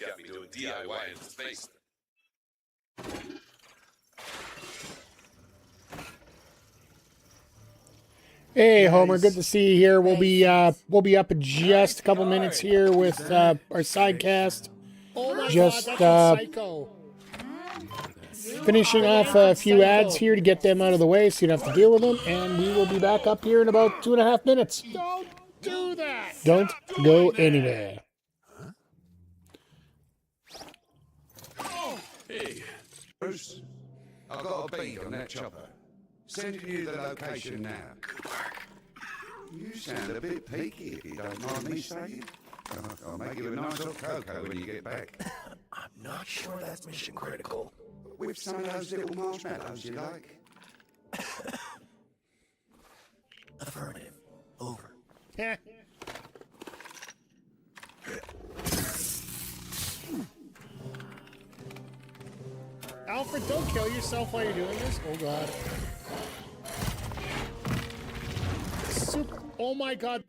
got me doing DIY in his basement. Hey Homer, good to see you here. We'll be up in just a couple minutes here with our sidecast. Oh my Just God, that's psycho. finishing off a few ads here to get them out of the way so you don't have to deal with them, and we will be back up here in about 2.5 minutes. Don't do that. Don't go anywhere. Hey, Bruce, I've got a bead on that chopper. Sending you the location now. good work. You sound a bit peaky, if you don't mind me saying. I'll make you a nice hot cocoa when you get back. I'm not sure that's mission critical. With some of those little marshmallows you like. Affirmative. Over. Alfred, don't kill yourself while you're doing this. Oh God. Oh my God.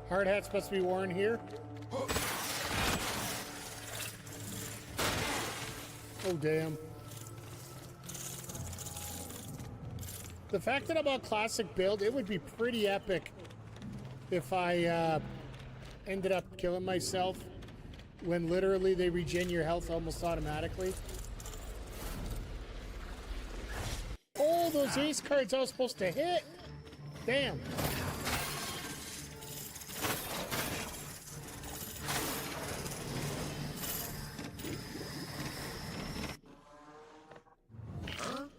Hard hat's supposed to be worn here. Oh damn. The fact that I'm on classic build, it would be pretty epic if I ended up killing myself when literally they regen your health almost automatically. Oh, those ace cards I was supposed to hit. Damn.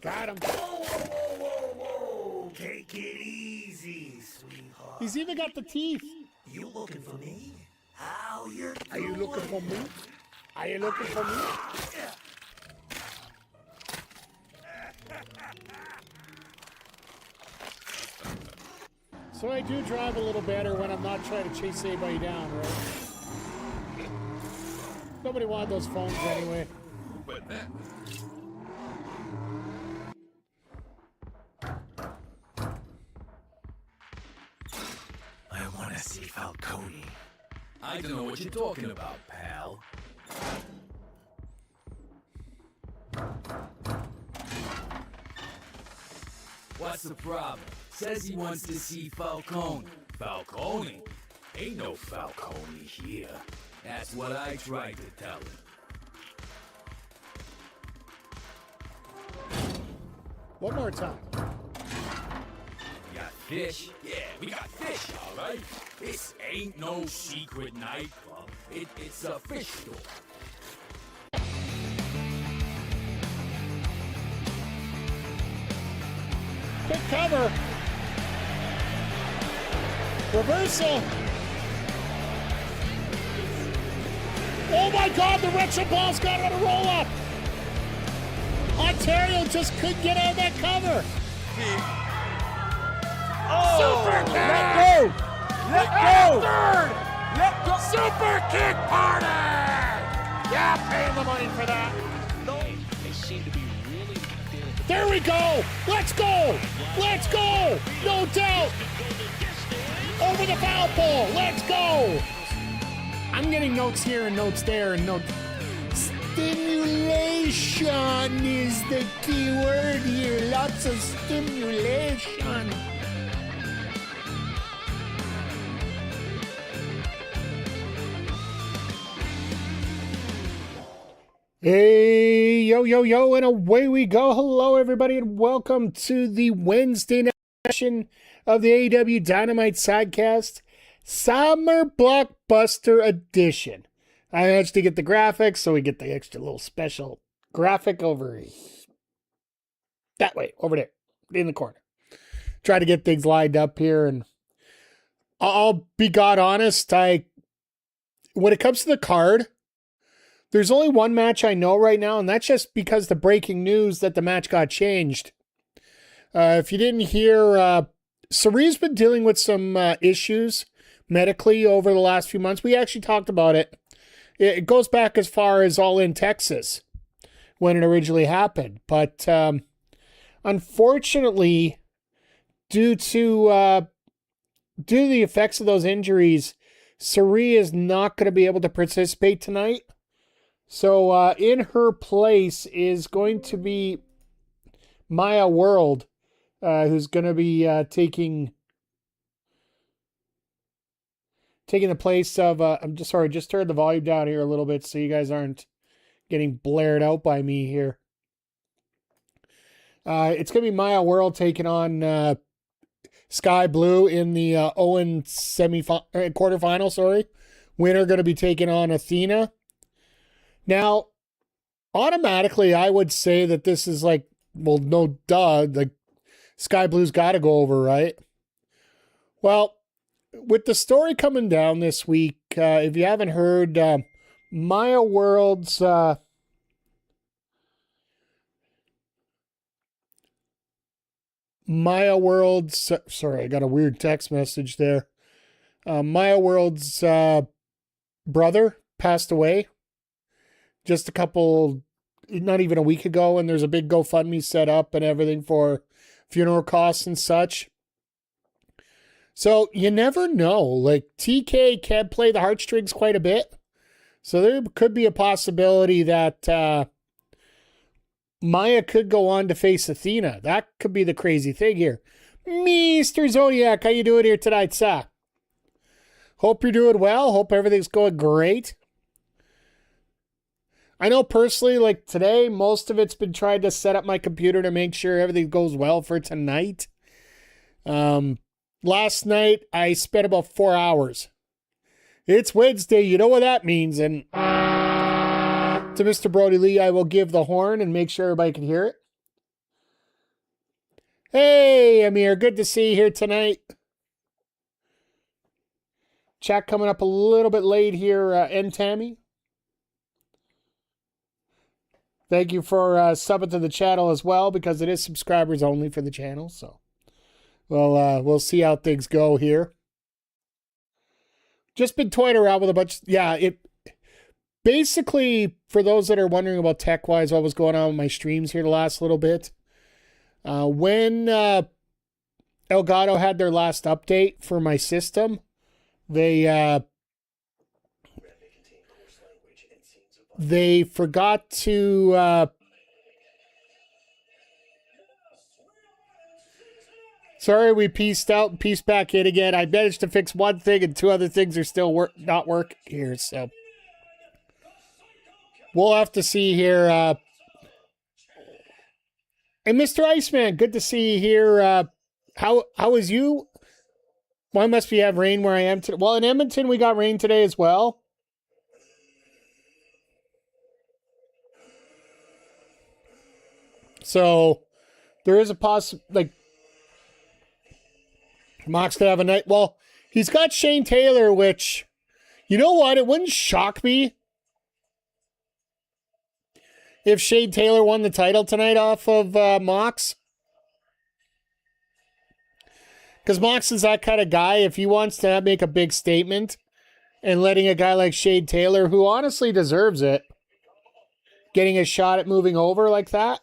Got him. Whoa. Take it easy, sweetheart. He's even got the teeth. You looking for me? Are you looking for me? Are you looking for me? So I do drive a little better when I'm not trying to chase anybody down, right? Nobody wanted those phones anyway. But that... I want to see Falcone. I don't know what you're talking about, pal. What's the problem? Says he wants to see Falcone. Falcone? Ain't no Falcone here. That's what I tried to tell him. One more time. Got fish? Yeah, we got fish, all right? This ain't no secret nightclub. It's a fish store. Good cover. Reversal. Oh my God, the retro ball's got on a roll up. Ontario just couldn't get out of that cover. Super kick! Let go! Let go! Third! Let go! Super kick party! Yeah, pay the money for that. They seem to be really locked in. There we go! Let's go! Let's go! No doubt! Over the foul pole! Let's go! I'm getting notes here and notes there and notes. Stimulation is the key word here. Lots of stimulation. Hey, yo, yo, yo, and away we go. Hello, everybody, and welcome to the Wednesday night session of the AEW Dynamite Sidecast Summer Blockbuster Edition. I managed to get the graphics, so we get the extra little special graphic over that way, over there, in the corner. Try to get things lined up here, and I'll be God honest, when it comes to the card, there's only one match I know right now, and that's just because the breaking news that the match got changed. If you didn't hear, Sarie's been dealing with some issues medically over the last few months. We actually talked about it. It goes back as far as All In Texas when it originally happened. But unfortunately, due to the effects of those injuries, Sari is not going to be able to participate tonight. So in her place is going to be Maya World, who's going to be taking the place of, I'm just sorry, just turn the volume down here a little bit so you guys aren't getting blared out by me here. It's going to be Maya World taking on Sky Blue in the Owen quarterfinal, sorry. Winner going to be taking on Athena. Now, automatically, I would say that this is like, well, no duh, like Sky Blue's got to go over, right? Well, with the story coming down this week, if you haven't heard, Maya World's sorry, I got a weird text message there. Maya World's brother passed away just not even a week ago, and there's a big GoFundMe set up and everything for funeral costs and such. So you never know. Like, TK can play the heartstrings quite a bit. So there could be a possibility that Maya could go on to face Athena. That could be the crazy thing here. Mr. Zodiac, how you doing here tonight, sir? Hope you're doing well. Hope everything's going great. I know personally, like today, most of it's been trying to set up my computer to make sure everything goes well for tonight. Last night, I spent about 4 hours. It's Wednesday, you know what that means. And to Mr. Brody Lee, I will give the horn and make sure everybody can hear it. Hey, Amir, good to see you here tonight. Chat coming up a little bit late here, and Tammy. Thank you for subbing to the channel as well, because it is subscribers only for the channel, so. Well, we'll see how things go here. Just been toying around with a bunch. Yeah, it basically, for those that are wondering about tech-wise, what was going on with my streams here the last little bit. When Elgato had their last update for my system, they forgot to sorry, we pieced out and pieced back in again. I managed to fix one thing and two other things are still not working here, so we'll have to see here. And Mr. Iceman, good to see you here. How is you? Why must we have rain where I am today? Well, in Edmonton, we got rain today as well. So there is a like, Mox could have a night. Well, he's got Shane Taylor, which, you know what? It wouldn't shock me if Shane Taylor won the title tonight off of Mox. Because Mox is that kind of guy. If he wants to make a big statement and letting a guy like Shane Taylor, who honestly deserves it, getting a shot at moving over like that.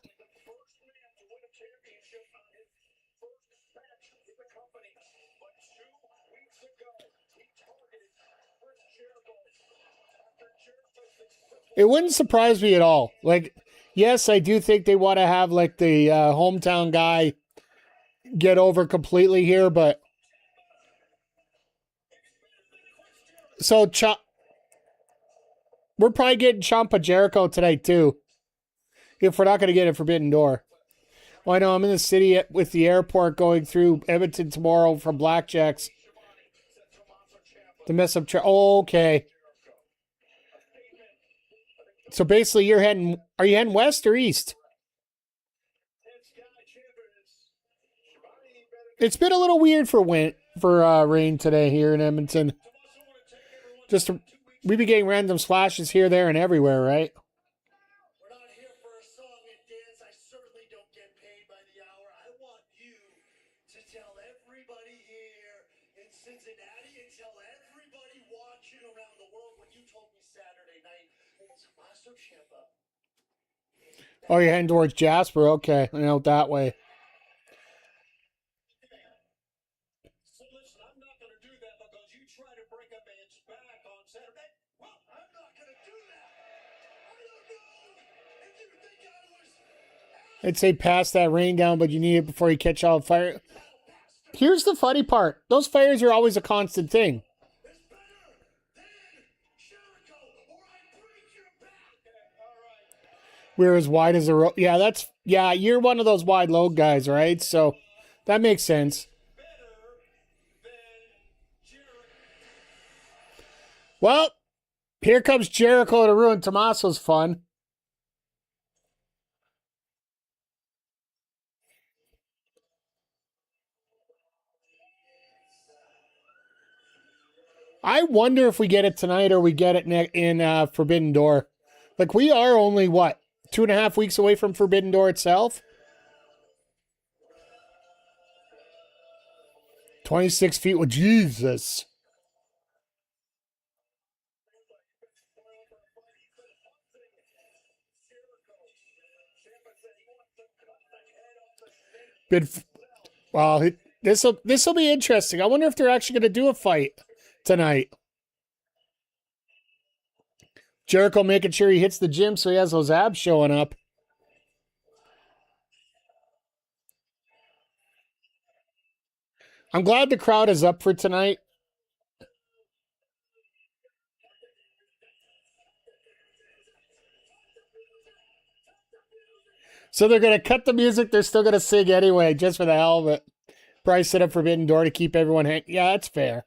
It wouldn't surprise me at all. Like, yes, I do think they want to have like the hometown guy get over completely here, but so we're probably getting Ciampa Jericho tonight too, if we're not going to get a Forbidden Door. Well, I know I'm in the city with the airport going through Edmonton tomorrow from Blackjacks to mess up. Oh, okay. So basically, are you heading west or east? It's been a little weird for rain today here in Edmonton. We've been getting random splashes here, there, and everywhere, right? We're not here for a song and dance. I certainly don't get paid by the hour. I want you to tell everybody here in Cincinnati and tell everybody watching around the world what you told me Saturday night. Tommaso Ciampa. Oh, you're heading towards Jasper? Okay, I know that way. So listen, I'm not going to do that because you try to break a man's back. I'd say pass that rain down, but you need it before you catch all the fire. Here's the funny part. Those fires are always a constant thing. We're as wide as a road. Yeah, you're one of those wide load guys, right? So that makes sense. Well, here comes Jericho to ruin Tommaso's fun. I wonder if we get it tonight or we get it in Forbidden Door. Like, we are only, 2.5 weeks away from Forbidden Door itself? 26 feet with Jesus. Well, this will be interesting. I wonder if they're actually going to do a fight tonight. Jericho making sure he hits the gym so he has those abs showing up. I'm glad the crowd is up for tonight. So they're going to cut the music. They're still going to sing anyway, just for the hell of it. Probably set up Forbidden Door to keep everyone hanging. Yeah, that's fair.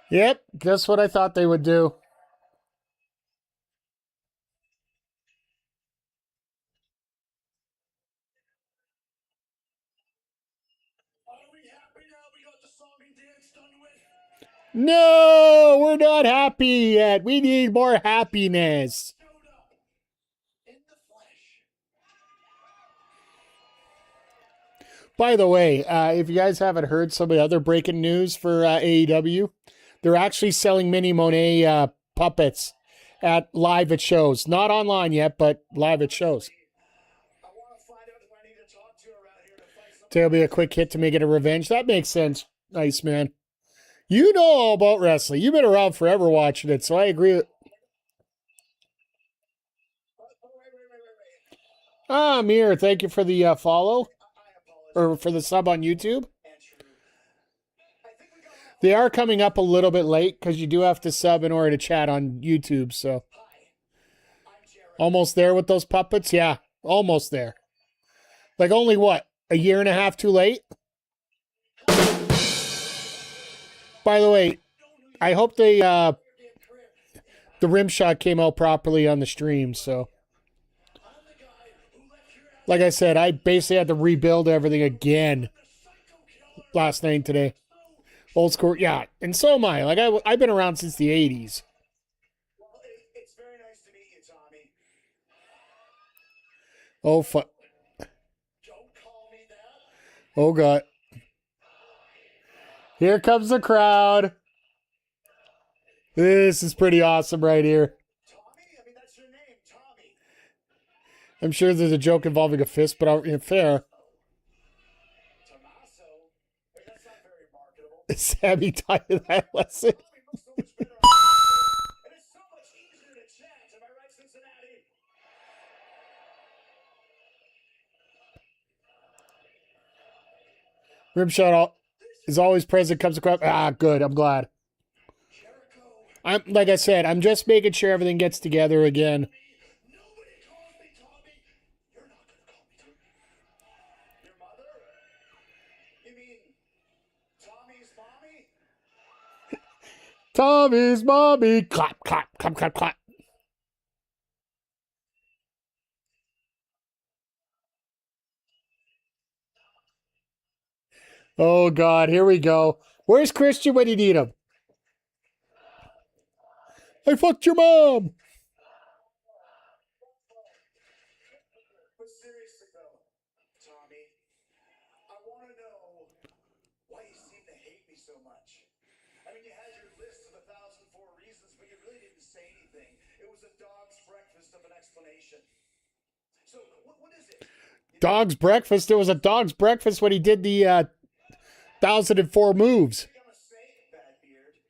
Yep, just what I thought they would do. No, we're not happy yet. We need more happiness. By the way, if you guys haven't heard some of the other breaking news for AEW, they're actually selling Mini Monet puppets live at shows. Not online yet, but live at shows. It'll be a quick hit to make it a revenge. That makes sense. Nice, man. You know all about wrestling. You've been around forever watching it, so I agree with... Amir, thank you for the follow. Or for the sub on YouTube. They are coming up a little bit late because you do have to sub in order to chat on YouTube, so... Almost there with those puppets? Yeah, almost there. Like only what? A year and a half too late? By the way, I hope the rim shot came out properly on the stream, so. Like I said, I basically had to rebuild everything again last night and today. Old school, yeah, and so am I. Like, I've been around since the 80s. It's very nice to meet you, Tommy. Oh, fuck. Don't call me that. Oh, God. Here comes the crowd. This is pretty awesome right here. Tommy? I mean, that's your name, Tommy. I'm sure there's a joke involving a fist, but fair. Tommaso? That's not very marketable. Sammy taught you that lesson. Tommy looks so much better on and it's so much easier to chat. Am I right, Cincinnati? Rim shot is always present, comes across. Good. I'm glad. Like I said, I'm just making sure everything gets together again. Nobody calls me Tommy. You're not going to call me Tommy. Your mother? You mean Tommy's mommy? Tommy's mommy. Clap, clap, clap, clap, clap. Oh, God. Here we go. Where's Christian when you need him? I fucked your mom. But seriously, though, Tommy, I want to know why you seem to hate me so much. I mean, you had your list of 1,004 reasons, but you really didn't say anything. It was a dog's breakfast of an explanation. So, what is it? Dog's breakfast. It was a dog's breakfast when he did the 1,004 moves. I'm a snake, Bad Beard.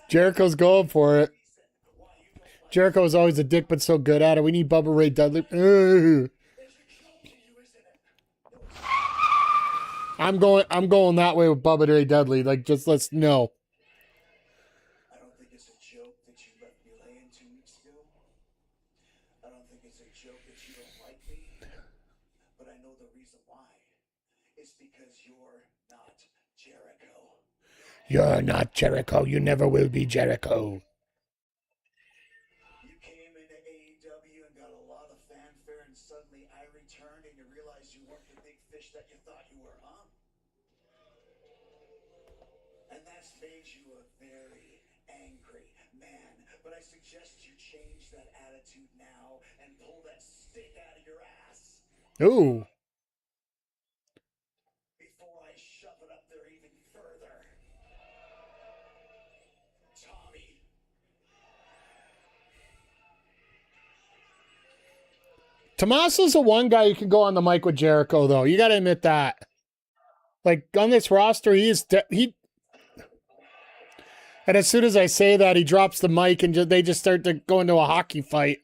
Jericho's going for it. Jericho is always a dick, but so good at it. We need Bubba Ray Dudley. Ugh. I'm going that way with Bubba Ray Dudley. Like, just let's know. I don't think it's a joke that you left me laying 2 weeks ago. I don't think it's a joke that you don't like me. But I know the reason why. It's because you're not Jericho. You're not Jericho. You never will be Jericho. You came into AEW and got a lot of fanfare, and suddenly I returned and you realized you weren't the big fish that you thought you were, huh? And that's made you a very angry man. But I suggest you change that attitude now and pull that stick out of your ass Ooh. before I shove it up there even further. Tommy. Tommaso's the one guy you can go on the mic with Jericho, though. You got to admit that. Like, on this roster, he. And as soon as I say that, he drops the mic and they just start to go into a hockey fight.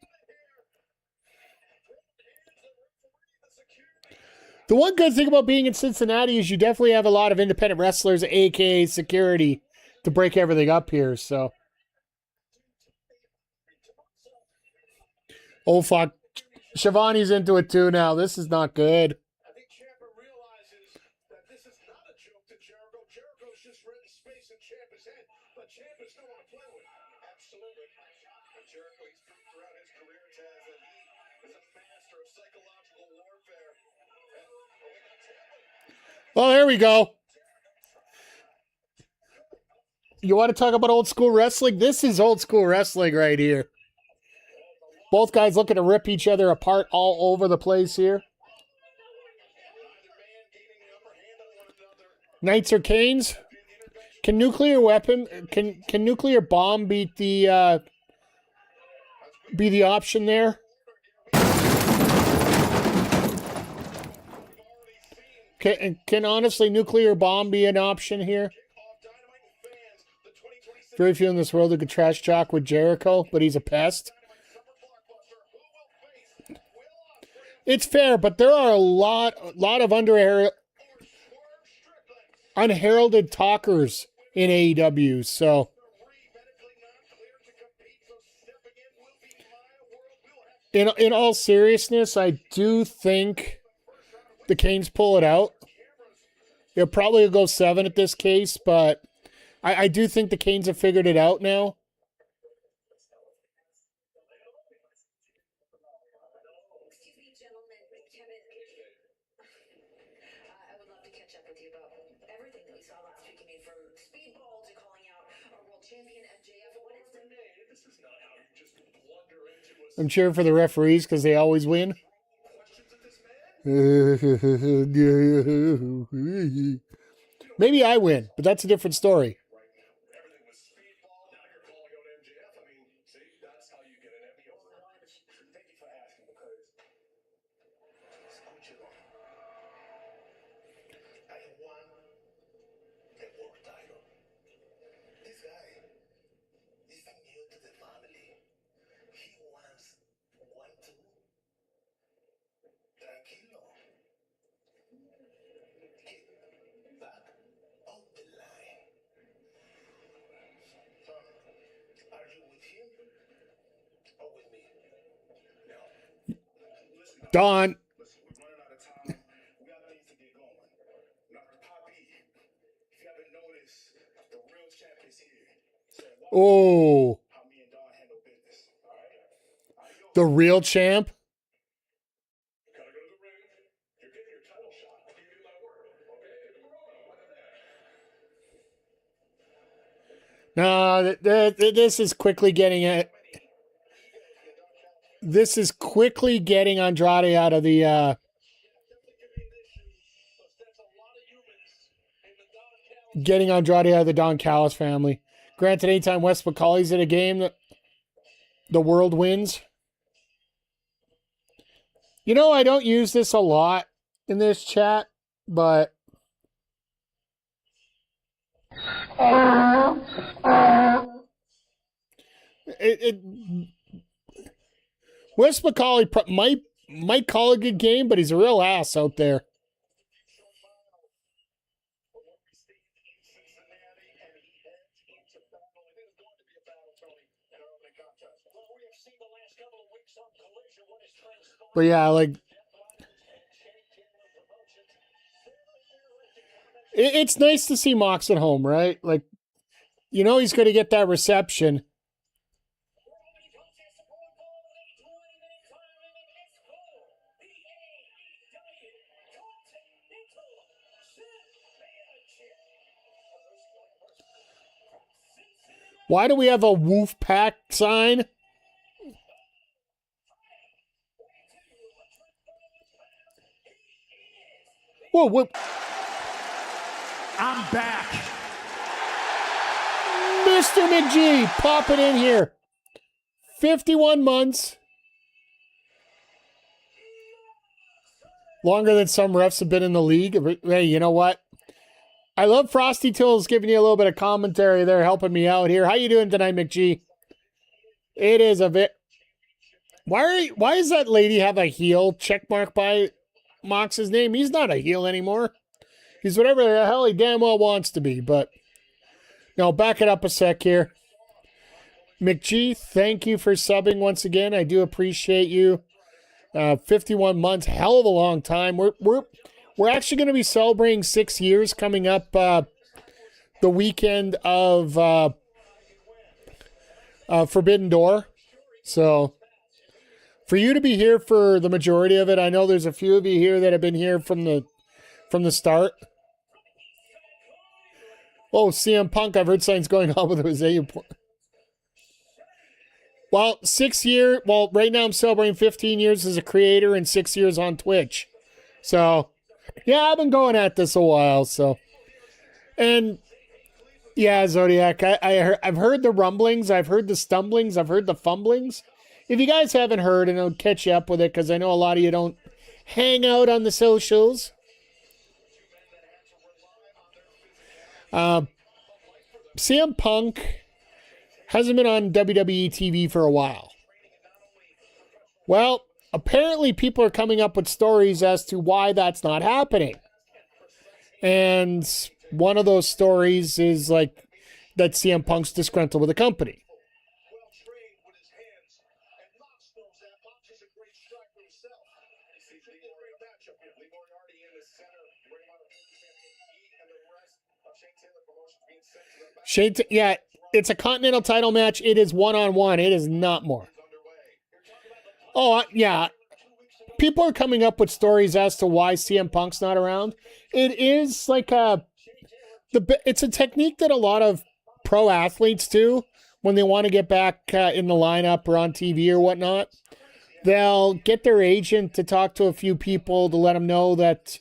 The one good thing about being in Cincinnati is you definitely have a lot of independent wrestlers, aka security, to break everything up here. So, oh fuck, Shivani's into it too now. This is not good. I think Ciampa realizes that this is not a joke to Jericho. Jericho's just renting space in Ciampa's head, but Ciampa's don't want to play with. Absolutely. But Jericho, he's proved throughout his career, Taz, that he is a master of psychological warfare. Well, there we go. You want to talk about old school wrestling? This is old school wrestling right here. Both guys looking to rip each other apart all over the place here. Knights or Canes? Can nuclear weapon? Can nuclear bomb be the option there? Can honestly nuclear bomb be an option here? Very few in this world who could trash talk with Jericho, but he's a pest. It's fair, but there are a lot of unheralded talkers in AEW, so in all seriousness, I do think the Canes pull it out. It'll probably go 7 at this case, but I do think the Canes have figured it out now. Excuse me, gentlemen, Kevin. I would love to catch up with you about everything that we saw last week. I mean, from speedball to calling out our world champion MJF. What is the This is not how you just blunder into a I'm cheering for the referees because they always win. Maybe I win, but that's a different story. everything was speedball. Now you're calling out MJF. I mean, see, that's how you get an Emmy award. Thank you for asking, because escúchelo. I won the world title. This guy is new to the family. He wants 1, 2. Tranquilo. Get back of the line. Are you with him or with me? No. Listen, Don. listen, we're running out of time. We got things to get going. Now, Poppy, if you haven't noticed, the real champ is here. So watch Oh, how me and Don handle business. All right? the real champ. Gotta go to the ring. You're getting your title shot. I'll give you my word. Okay? We're rolling. Look at that. No, this is quickly getting it. This is quickly getting Andrade out of the. Getting Andrade out of the Don Callis family. Granted, anytime Wes McCauley's in a game, the world wins. You know, I don't use this a lot in this chat, but Wes McCauley might call a good game, but he's a real ass out there. But yeah, like, it's nice to see Mox at home, right? Like, you know he's going to get that reception. Why do we have a Wolf Pack sign? Whoa, what? I'm back. Mr. McGee, pop it in here. 51 months. Longer than some refs have been in the league. Hey, you know what? I love Frosty Tills giving you a little bit of commentary there, helping me out here. How you doing tonight, McGee? It is a bit... Why does that lady have a heel check mark by Mox's name? He's not a heel anymore. He's whatever the hell he damn well wants to be, but... Now, back it up a sec here. McGee, thank you for subbing once again. I do appreciate you. 51 months, hell of a long time. We're actually going to be celebrating 6 years coming up the weekend of Forbidden Door. So, for you to be here for the majority of it, I know there's a few of you here that have been here from the start. Oh, CM Punk, I've heard signs going on with Jose. Well, 6 year. Well, right now I'm celebrating 15 years as a creator and 6 years on Twitch. So, yeah, I've been going at this a while. So, and yeah, Zodiac, I've heard the rumblings, I've heard the stumblings, I've heard the fumblings. If you guys haven't heard, and I'll catch you up with it because I know a lot of you don't hang out on the socials. CM Punk hasn't been on WWE TV for a while. Well, apparently people are coming up with stories as to why that's not happening. And one of those stories is like that CM Punk's disgruntled with the company. Yeah, it's a Continental title match. It is one-on-one. It is not more. Oh, yeah. People are coming up with stories as to why CM Punk's not around. It is like it's a technique that a lot of pro athletes do when they want to get back in the lineup or on TV or whatnot. They'll get their agent to talk to a few people to let them know that,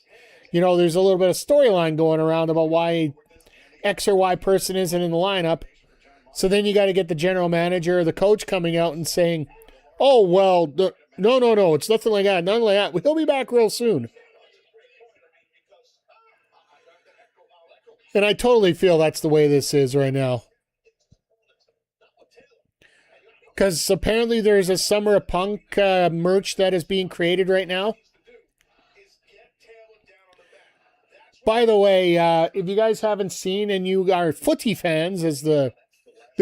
you know, there's a little bit of storyline going around about why X or Y person isn't in the lineup. So then you got to get the general manager or the coach coming out and saying, oh, well, no, it's nothing like that. Nothing like that. He'll be back real soon. And I totally feel that's the way this is right now. Because apparently there's a Summer of Punk merch that is being created right now. By the way, if you guys haven't seen and you are footy fans, as the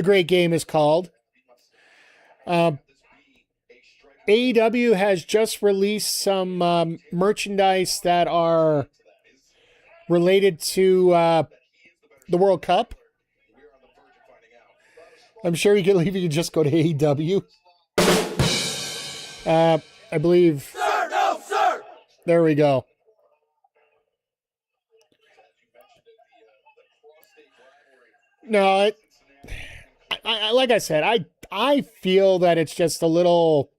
great game is called, AEW has just released some merchandise that are related to the World Cup. I'm sure you can just go to AEW. I believe. Sir, no, sir! There we go. No, I like I said, I feel that it's just a little.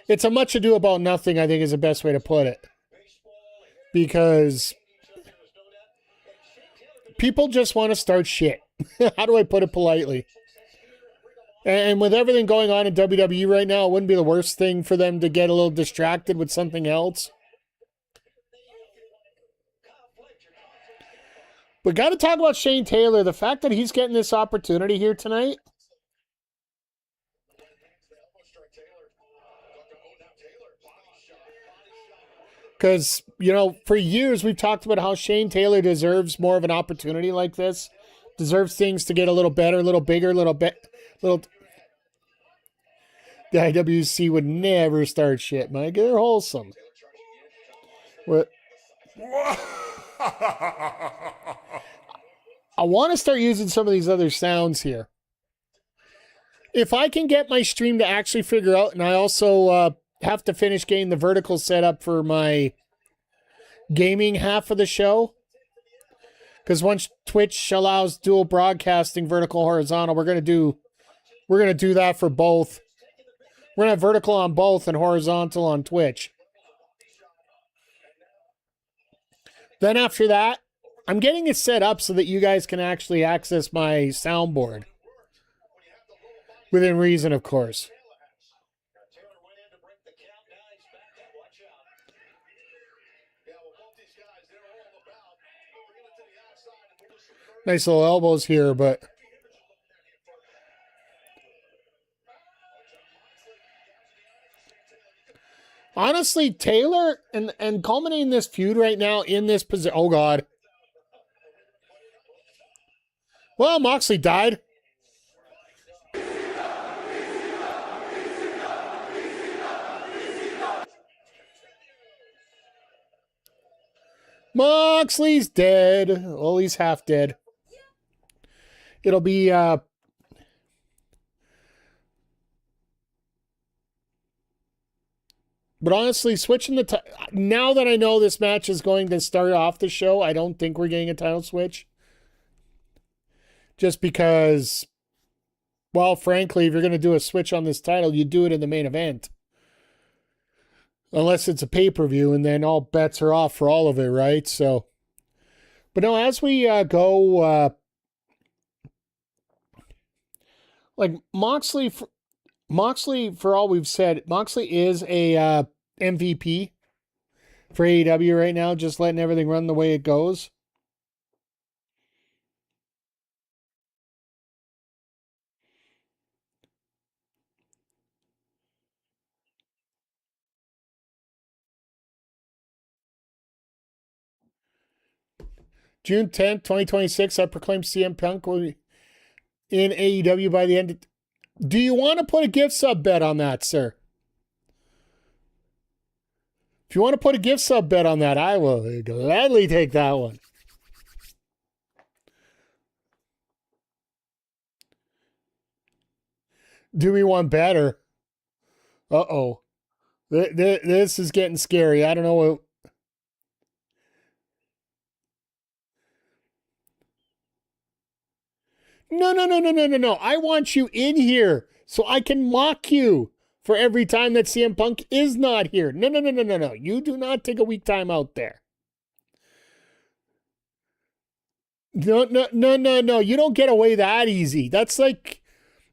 It's a much ado about nothing, I think is the best way to put it. Because people just want to start shit. How do I put it politely? And with everything going on in WWE right now, it wouldn't be the worst thing for them to get a little distracted with something else. But got to talk about Shane Taylor. The fact that he's getting this opportunity here tonight. Because, for years we've talked about how Shane Taylor deserves more of an opportunity like this. Deserves things to get a little better, a little bigger, little. The IWC would never start shit, Mike. They're wholesome. What? I want to start using some of these other sounds here. If I can get my stream to actually figure out, and I also have to finish getting the vertical set up for my gaming half of the show. Because once Twitch allows dual broadcasting, vertical, horizontal, we're gonna do that for both. We're gonna have vertical on both and horizontal on Twitch. Then after that, I'm getting it set up so that you guys can actually access my soundboard. Within reason, of course. Nice little elbows here, but honestly, Taylor and culminating this feud right now in this position. Oh God. Well, Moxley died. Moxley's dead. Well, he's half dead. It'll be but honestly, switching now that I know this match is going to start off the show, I don't think we're getting a title switch. Just because, well, frankly, if you're going to do a switch on this title, you do it in the main event. Unless it's a pay-per-view, and then all bets are off for all of it, right? So, but no, as we go, like Moxley, for all we've said, Moxley is a MVP for AEW right now, just letting everything run the way it goes. June 10th, 2026, I proclaim CM Punk will be in AEW by the end of... Do you want to put a gift sub bet on that, sir? If you want to put a gift sub bet on that, I will gladly take that one. Do me one better. Uh-oh. This is getting scary. I don't know what... No. I want you in here so I can mock you for every time that CM Punk is not here. No. You do not take a week time out there. No. You don't get away that easy. That's like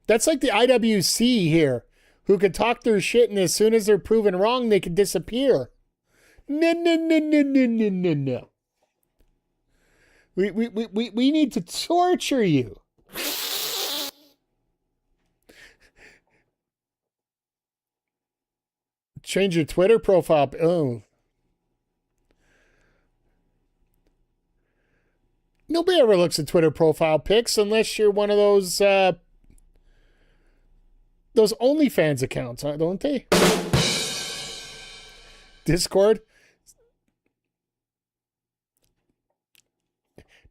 the IWC here, who could talk their shit, and as soon as they're proven wrong, they can disappear. No. We need to torture you. Change your Twitter profile. Oh. Nobody ever looks at Twitter profile pics unless you're one of those OnlyFans accounts, don't they? Discord?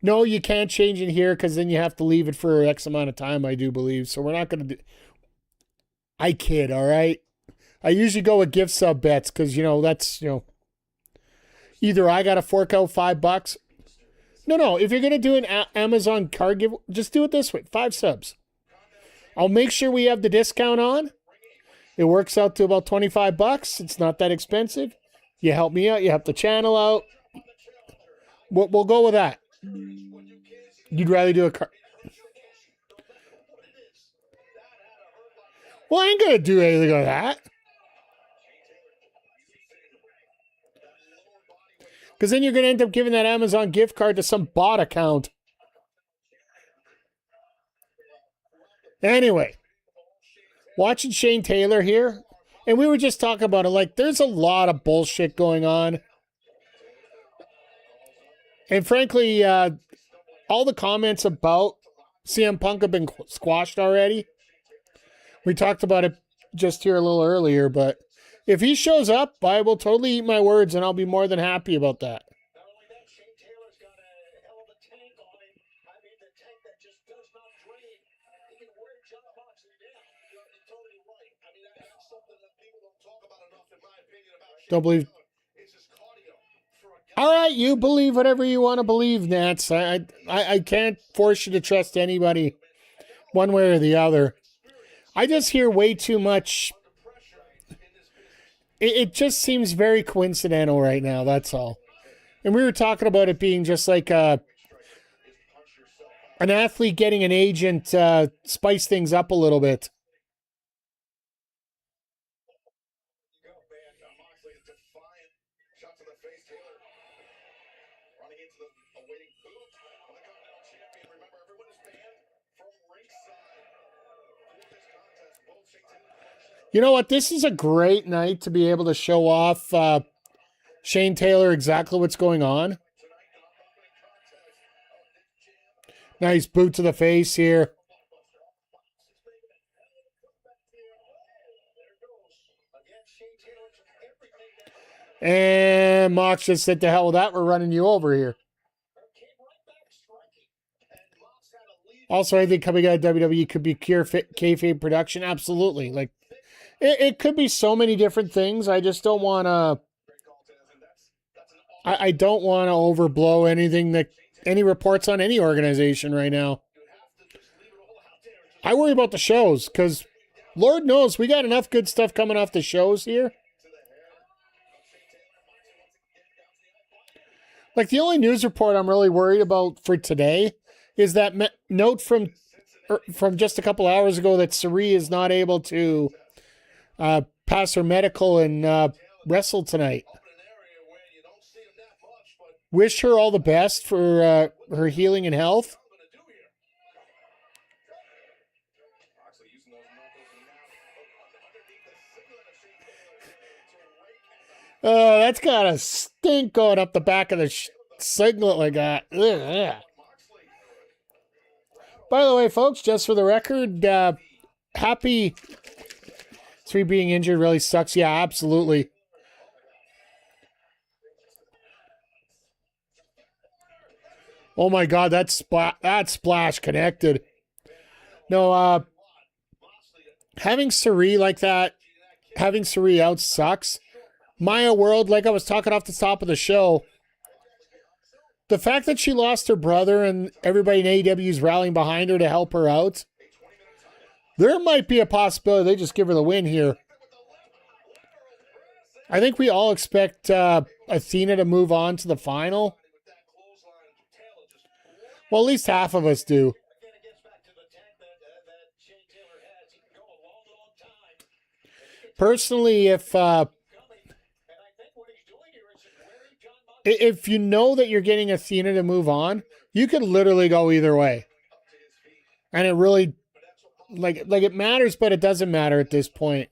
No, you can't change it here because then you have to leave it for X amount of time, I do believe. So we're not going to do... I kid, all right? I usually go with gift sub bets because, that's, either I got to fork out $5. No. If you're going to do an Amazon card give, just do it this way. 5 subs. I'll make sure we have the discount on. It works out to about $25. It's not that expensive. You help me out. You help the channel out. We'll go with that. You'd rather do a card. Well, I ain't going to do anything like that. Because then you're going to end up giving that Amazon gift card to some bot account. Anyway, watching Shane Taylor here, and we were just talking about it, like, there's a lot of bullshit going on And frankly, all the comments about CM Punk have been squashed already. We talked about it just here a little earlier, but if he shows up, I will totally eat my words, and I'll be more than happy about that. Not only that, Shane Taylor's got a hell of a tank on him. I mean, the tank that just does not drain. He can wear John Moxley down. You're totally right. I mean, that's something that people don't talk about enough, in my opinion, about Shane Don't believe. Taylor. It's his cardio. For a guy All right, you believe whatever you want to believe, Nats. I can't force you to trust anybody one way or the other. I just hear way too much. It just seems very coincidental right now, that's all. And we were talking about it being just like an athlete getting an agent, spice things up a little bit. Moxley is defiant. Shot to the face. Taylor running into the awaiting boot of the Continental Champion. Remember, everyone is banned from ringside for this contest. Both Shane Taylor punches. You know what? This is a great night to be able to show off Shane Taylor exactly what's going on. Nice boot to the face here. And Mox just said, to hell with that, we're running you over here. Also, I think coming out of WWE could be pure kayfabe production. Absolutely. Like, it could be so many different things. I just don't want to... I don't want to overblow any reports on any organization right now. I worry about the shows because Lord knows we got enough good stuff coming off the shows here. Like, the only news report I'm really worried about for today is that note from just a couple hours ago that Sari is not able to pass her medical and wrestle tonight. Wish her all the best for her healing and health. Oh, that's got a stink going up the back of the singlet like that. Ugh. By the way, folks, just for the record, happy Sri being injured really sucks. Yeah, absolutely. Oh my God, that splash connected. No, having Sari like that, having Sari out sucks. Maya World, like I was talking off the top of the show, the fact that she lost her brother and everybody in AEW is rallying behind her to help her out, there might be a possibility they just give her the win here. I think we all expect Athena to move on to the final. Well, at least half of us do. Personally, if you know that you're getting Athena to move on, you could literally go either way. And it really, like it matters, but it doesn't matter at this point.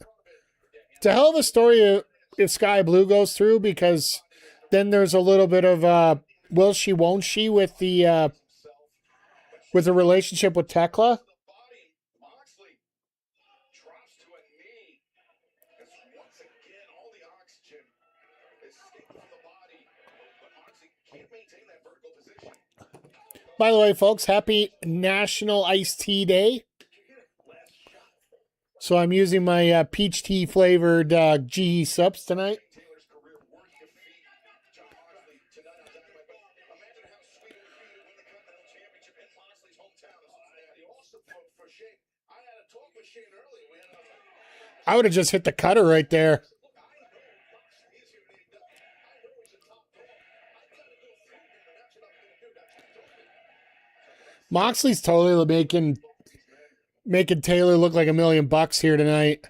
It's a hell of a story if Sky Blue goes through, because then there's a little bit of will she, won't she with the relationship with Tekla. By the way, folks, happy National Iced Tea Day. So I'm using my peach tea flavored GE Sups tonight. I would have just hit the cutter right there. Moxley's totally making Taylor look like $1 million here tonight.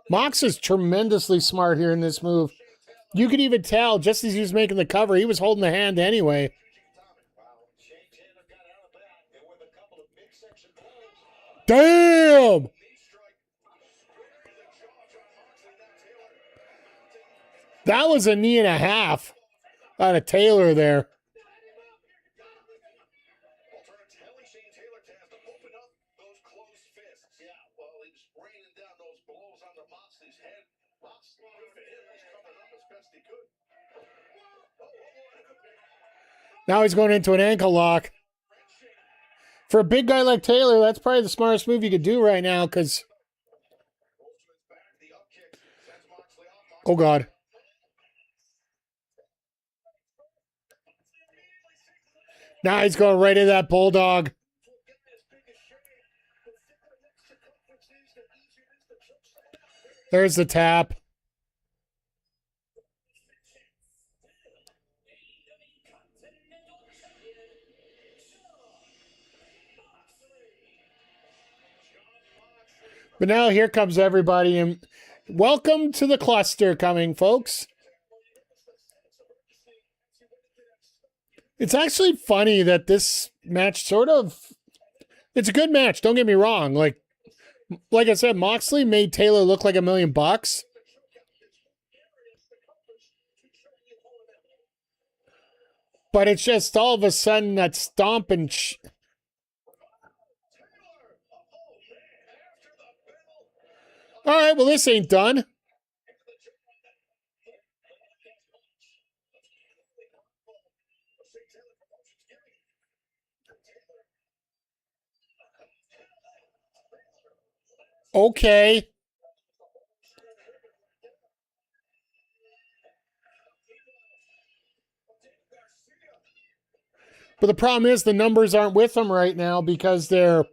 Mox is tremendously smart here in this move. You could even tell, just as he was making the cover, he was holding the hand anyway. Damn! That was a knee and a half out of Taylor there. Now he's going into an ankle lock. For a big guy like Taylor, that's probably the smartest move you could do right now because... Oh, God. Now he's going right into that bulldog. There's the tap. But now here comes everybody, and welcome to the cluster coming, folks. It's actually funny that this match it's a good match, don't get me wrong. Like I said, Moxley made Taylor look like $1 million. But it's just all of a sudden that stomp and... All right, well, this ain't done. Okay. But the problem is the numbers aren't with them right now because they're...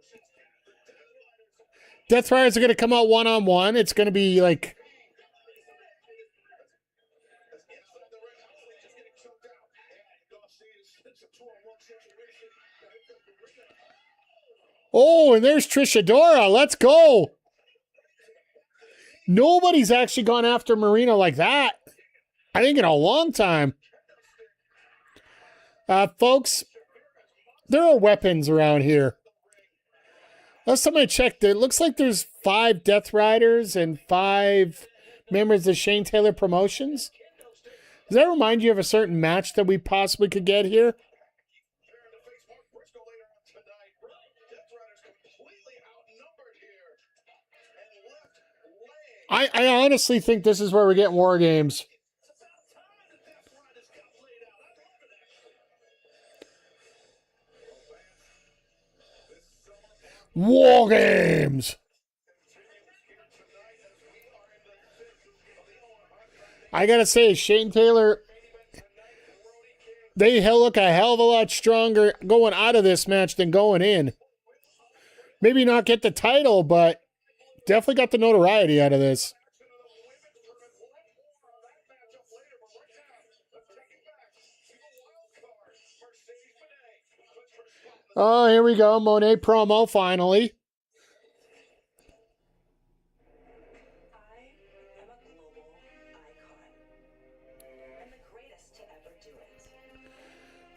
Death Riders are going to come out one-on-one. It's going to be like... Oh, and there's Trish Adora. Let's go. Nobody's actually gone after Marina like that, I think, in a long time. Folks, there are weapons around here. Last time I checked, it looks like there's 5 Death Riders and 5 members of Shane Taylor Promotions. Does that remind you of a certain match that we possibly could get here? I honestly think this is where we're getting War Games. War Games! I gotta say, Shane Taylor, he'll look a hell of a lot stronger going out of this match than going in. Maybe not get the title, but definitely got the notoriety out of this. Oh, here we go. Monet promo, finally.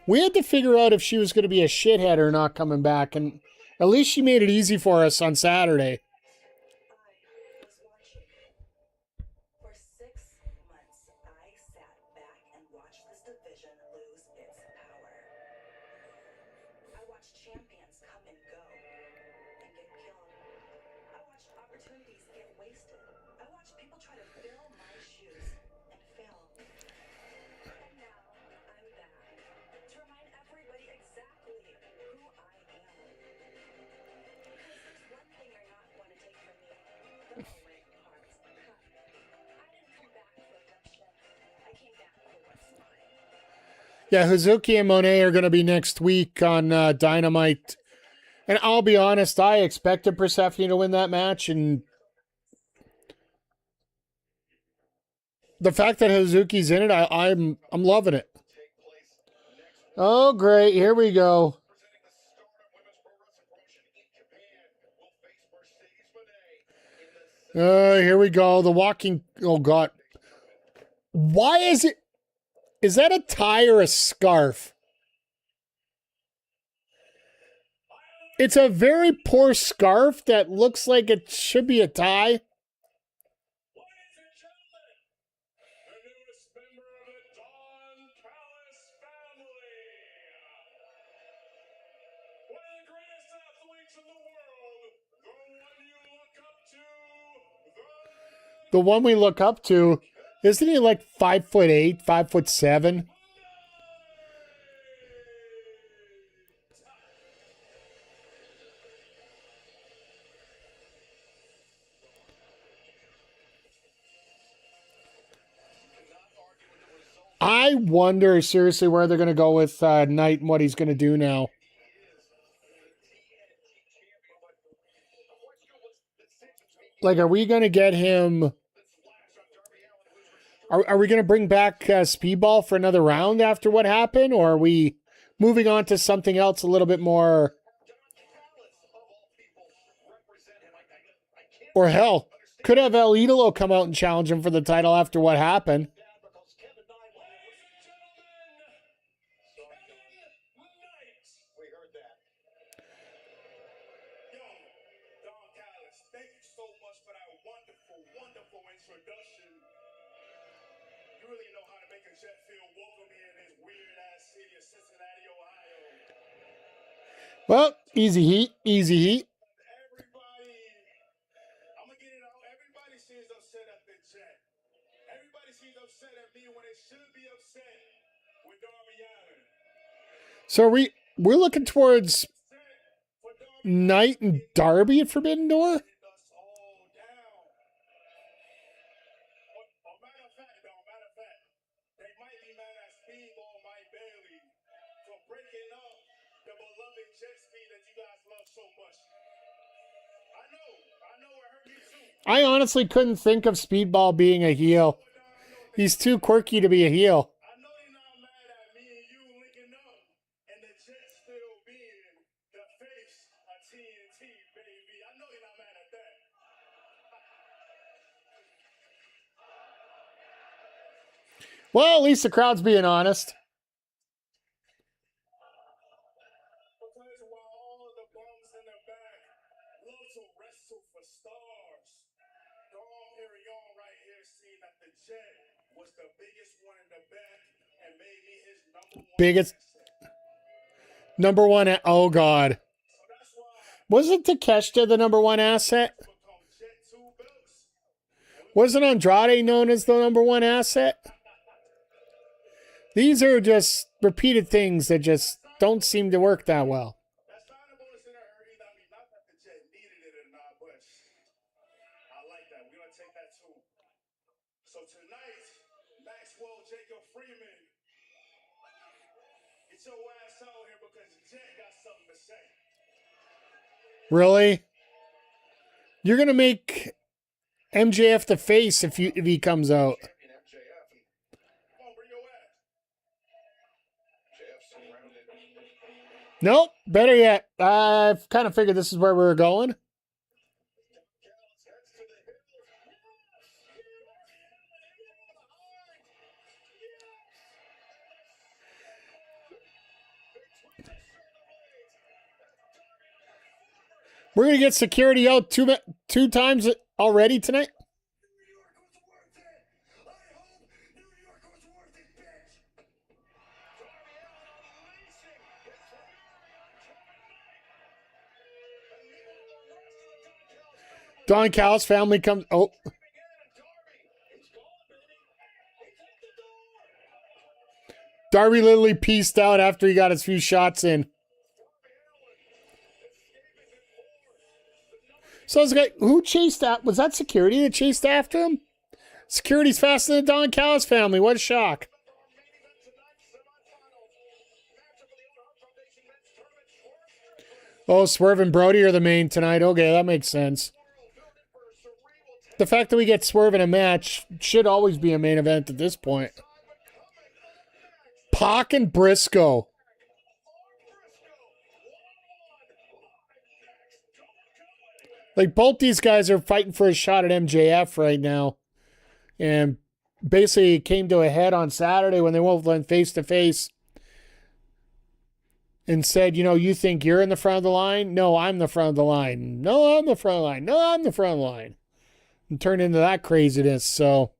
We had to figure out if she was going to be a shithead or not coming back, and at least she made it easy for us on Saturday. Yeah, Hazuki and Monet are going to be next week on Dynamite. And I'll be honest, I expected Persephone to win that match, and the fact that Hazuki's in it, I'm loving it. Oh, great. Here we go. Here we go. The walking... Oh, God. Why is it? Is that a tie or a scarf? It's a very poor scarf that looks like it should be a tie. The one we look up to, isn't he like 5'8", 5'7"? I wonder seriously where they're going to go with Knight and what he's going to do now. Like, are we going to get him? Are we going to bring back Speedball for another round after what happened? Or are we moving on to something else a little bit more? Or hell, could have El Idolo come out and challenge him for the title after what happened. You really know how to make a jet feel welcome here in this weird-ass city of Cincinnati, Ohio. Well, easy heat, easy heat. Everybody, I'm going to get it out. Everybody seems upset at the jet. Everybody seems upset at me when they should be upset with Darby Allin. So we're looking towards Knight and Darby at Forbidden Door? I honestly couldn't think of Speedball being a heel. He's too quirky to be a heel. I know you're not mad at me and you linking up and the jet still being the face of TNT, baby. I know you're not mad at that. Well, at least the crowd's being honest. Because while all of the bums in the back love to wrestle for stars, Dom Perignon right here seeing that the jet was the biggest one in the back and made me his Biggest. Number one. Oh, God. Wasn't Takeshita the number one asset? Wasn't Andrade known as the number one asset? These are just repeated things that just don't seem to work that well. So tonight, Maxwell Jacob Freeman, get your ass out here because Jet got something to say. Really? You're gonna make MJF the face if he comes out. Nope. Better yet, I've kind of figured this is where we were going. We're going to get security out two times already tonight. Don Callis family comes. Oh. Darby literally pieced out after he got his few shots in. So I was like, who chased that? Was that security that chased after him? Security's faster than the Don Callis family. What a shock. Oh, Swerve and Brody are the main tonight. Okay, that makes sense. The fact that we get Swerve in a match should always be a main event at this point. Pac and Briscoe. Like, both these guys are fighting for a shot at MJF right now. And basically came to a head on Saturday when they both went face to face and said, you think you're in the front of the line? No, I'm the front of the line. No, I'm the front of the line. No, I'm the front of the line. And turned into that craziness. So,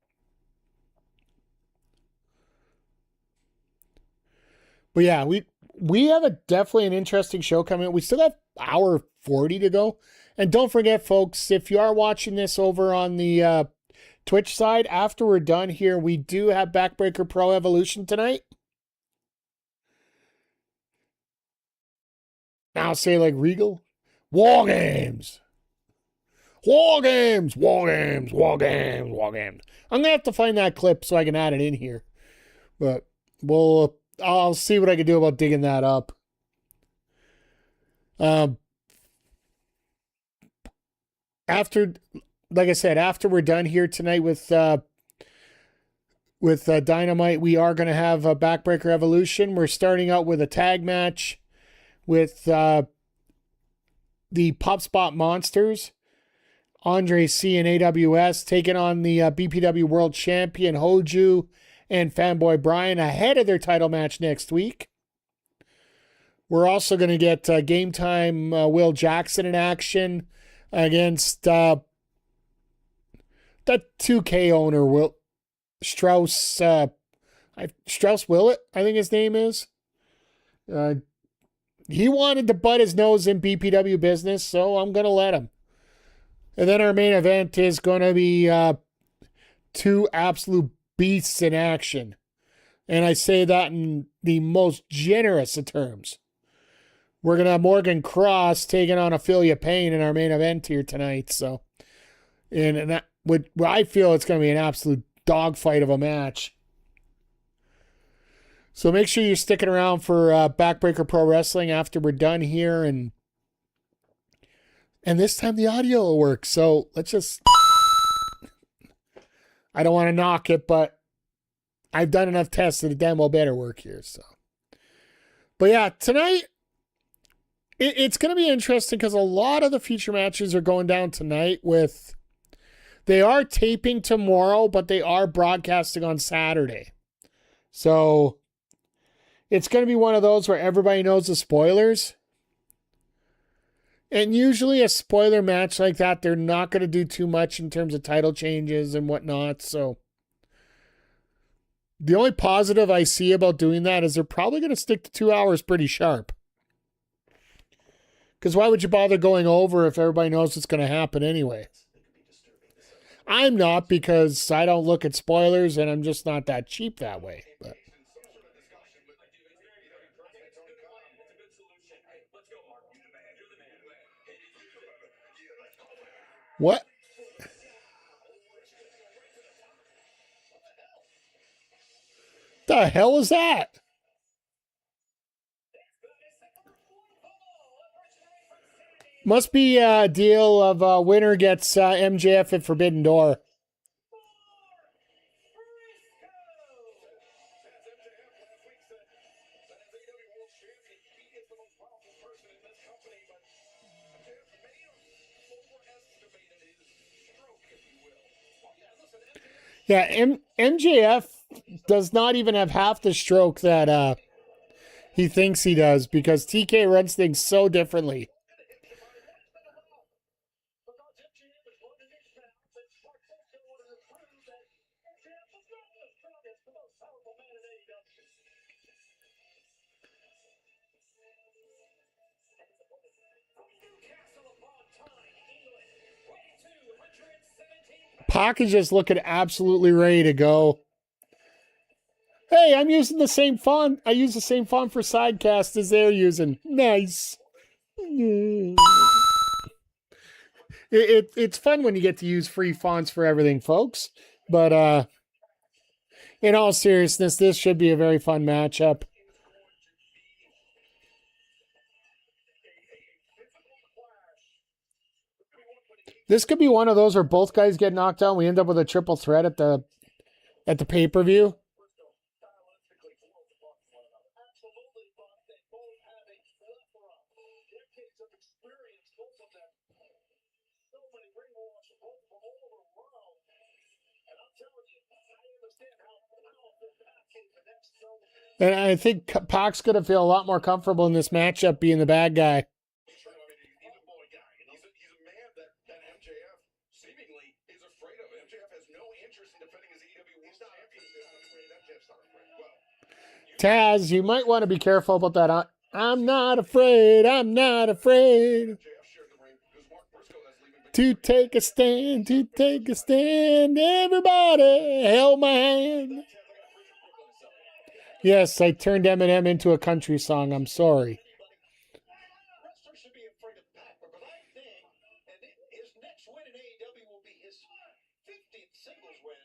but yeah, we have definitely an interesting show coming up. We still have hour 40 to go. And don't forget, folks, if you are watching this over on the Twitch side, after we're done here, we do have Backbreaker Pro Evolution tonight. Now say like Regal. War games. War games. War games. War games. War games. I'm going to have to find that clip so I can add it in here. But I'll see what I can do about digging that up. After, like I said, after we're done here tonight with Dynamite, we are going to have a Backbreaker Evolution. We're starting out with a tag match with the Pop Spot Monsters, Andre C and AWS, taking on the BPW World Champion Hoju and Fanboy Brian ahead of their title match next week. We're also going to get Game Time Will Jackson in action against the 2K owner, Will Strauss Willett, I think his name is. He wanted to butt his nose in BPW business, so I'm going to let him. And then our main event is going to be two absolute beasts in action. And I say that in the most generous of terms. We're going to have Morgan Cross taking on Ophelia Payne in our main event here tonight. So, and that I feel it's going to be an absolute dogfight of a match. So make sure you're sticking around for Backbreaker Pro Wrestling after we're done here. And this time the audio will work. So let's just... I don't want to knock it, but I've done enough tests that the demo better work here. So, but yeah, tonight, it's going to be interesting because a lot of the feature matches are going down tonight with... They are taping tomorrow, but they are broadcasting on Saturday. So it's going to be one of those where everybody knows the spoilers. And usually a spoiler match like that, they're not going to do too much in terms of title changes and whatnot. So the only positive I see about doing that is they're probably going to stick to 2 hours pretty sharp. Because why would you bother going over if everybody knows what's going to happen anyway? I'm not, because I don't look at spoilers and I'm just not that cheap that way. But. What? The hell is that? Must be a deal of winner gets MJF at Forbidden Door. Yeah, MJF does not even have half the stroke that he thinks he does, because TK runs things so differently. Pac is just looking absolutely ready to go. Hey, I'm using the same font. I use the same font for Sidecast as they're using. Nice. It's fun when you get to use free fonts for everything, folks. But in all seriousness, this should be a very fun matchup. This could be one of those where both guys get knocked out. We end up with a triple threat at the pay-per-view. And I think Pac's going to feel a lot more comfortable in this matchup being the bad guy. He's a boy guy, and he's a man that MJF seemingly is afraid of. MJF has no interest in defending his AEW World Champion. MJF's not afraid. Well, Taz, you might want to be careful about that. I'm not afraid. I'm not afraid. MJF shared the ring because Mark Briscoe has leaving. To take a stand, to take a stand. Everybody held my hand. Yes, I turned Eminem into a country song. I'm sorry. Wrestler should be afraid of Pac, but I think, and his next win in AEW will be his 50th singles win.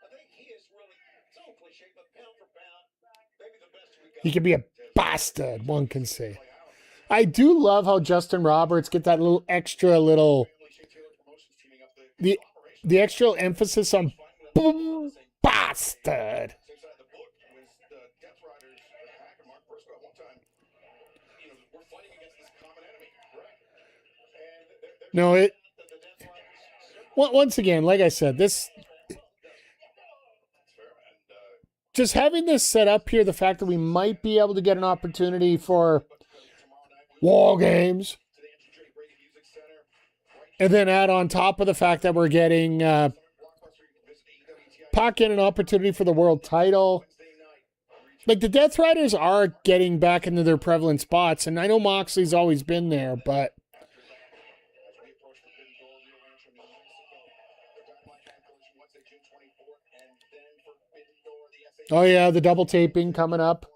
I think he is really, so cliche, but pound for pound, maybe the best we got. He could be a bastard, one can say. I do love how Justin Roberts get that little extra the extra emphasis on boom, bastard. Inside the book was the Death Riders, Pac and Mark Briscoe at one time. You know, we're fighting against this common enemy, correct? And No, it. the Death Riders. Once again, like I said, this just having this set up here, the fact that we might be able to get an opportunity for War Games, and then add on top of the fact that we're getting Pac in an opportunity for the world title. Like, the Death Riders are getting back into their prevalent spots, and I know Moxley's always been there, but oh yeah, the double taping coming up.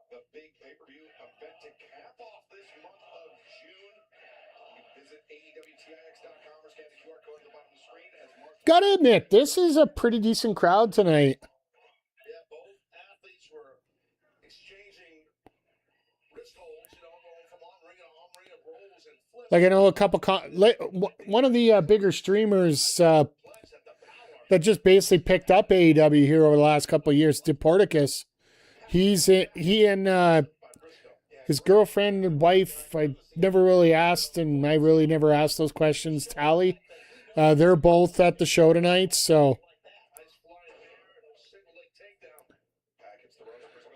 The big pay-per-view event to cap off this month of June. You can visit AEWTIX.com or scan the QR code at the bottom of the screen as Mark. Gotta admit, this is a pretty decent crowd tonight. Yeah, both athletes were exchanging wrist holds, you know, going from on-ring to on-ring of rolls and flips. Like, I know a couple, one of the bigger streamers that just basically picked up AEW here over the last couple of years, Deporticus. He and his girlfriend and wife, I never really asked, and I really never asked those questions, Tally. They're both at the show tonight, so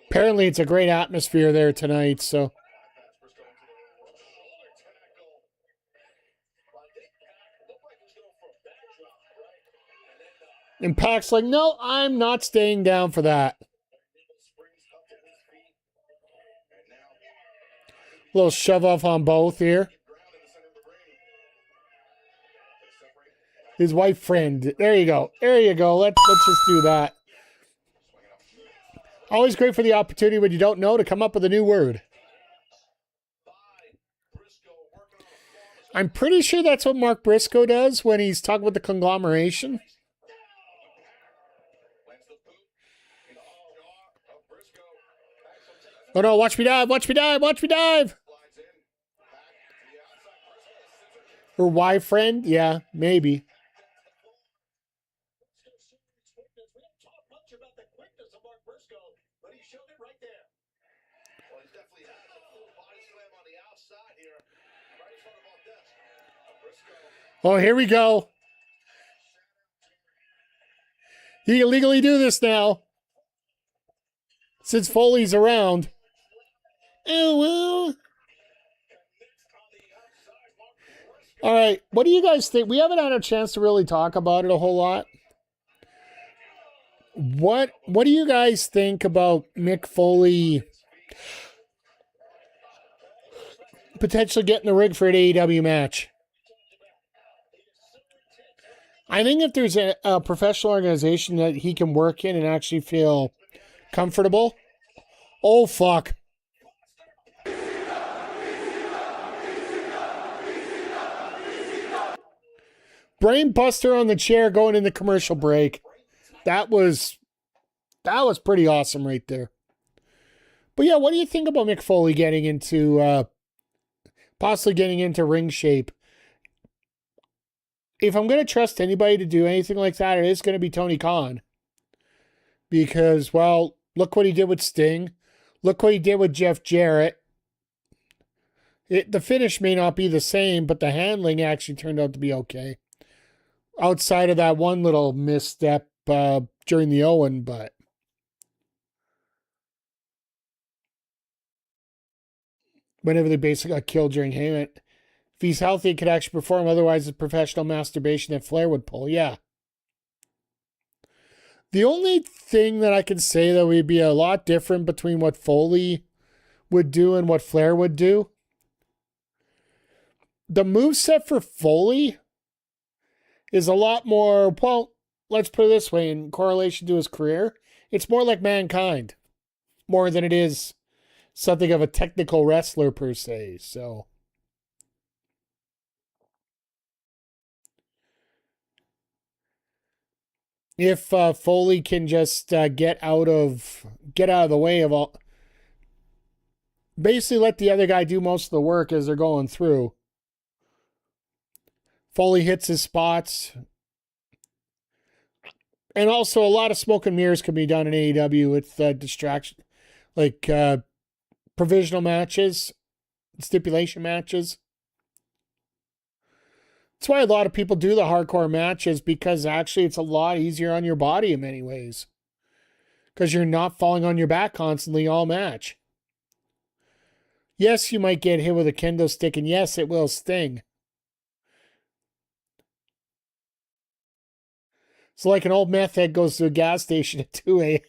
apparently it's a great atmosphere there tonight, so. And Pac's like, no, I'm not staying down for that. Little shove off on both here. His wife friend. There you go. There you go. Let's just do that. Always great for the opportunity when you don't know to come up with a new word. I'm pretty sure that's what Mark Briscoe does when he's talking about the conglomeration. Oh no, watch me dive, watch me dive, watch me dive. Her wife friend? Yeah, maybe. Oh, here we go. He can legally do this now. Since Foley's around. Oh, well. All right. What do you guys think? We haven't had a chance to really talk about it a whole lot. What do you guys think about Mick Foley potentially getting the rig for an AEW match? I think if there's a professional organization that he can work in and actually feel comfortable. Oh, fuck. Brain buster on the chair going in the commercial break. That was pretty awesome right there. But yeah, what do you think about Mick Foley getting into, possibly getting into ring shape? If I'm going to trust anybody to do anything like that, it is going to be Tony Khan. Because, well, look what he did with Sting. Look what he did with Jeff Jarrett. The finish may not be the same, but the handling actually turned out to be okay. Outside of that one little misstep during the Owen, but whenever they basically got killed during Heyman. If he's healthy, he could actually perform. Otherwise, it's professional masturbation that Flair would pull. Yeah. The only thing that I can say that would be a lot different between what Foley would do and what Flair would do. The moveset for Foley is a lot more, well, let's put it this way, in correlation to his career, it's more like Mankind, more than it is something of a technical wrestler per se. So if Foley can just get out of the way of all, basically let the other guy do most of the work as they're going through. Foley hits his spots. And also a lot of smoke and mirrors can be done in AEW with distraction, like provisional matches, stipulation matches. That's why a lot of people do the hardcore matches, because actually it's a lot easier on your body in many ways. Because you're not falling on your back constantly all match. Yes, you might get hit with a kendo stick, and yes, it will sting. It's like an old meth head goes to a gas station at 2 a.m.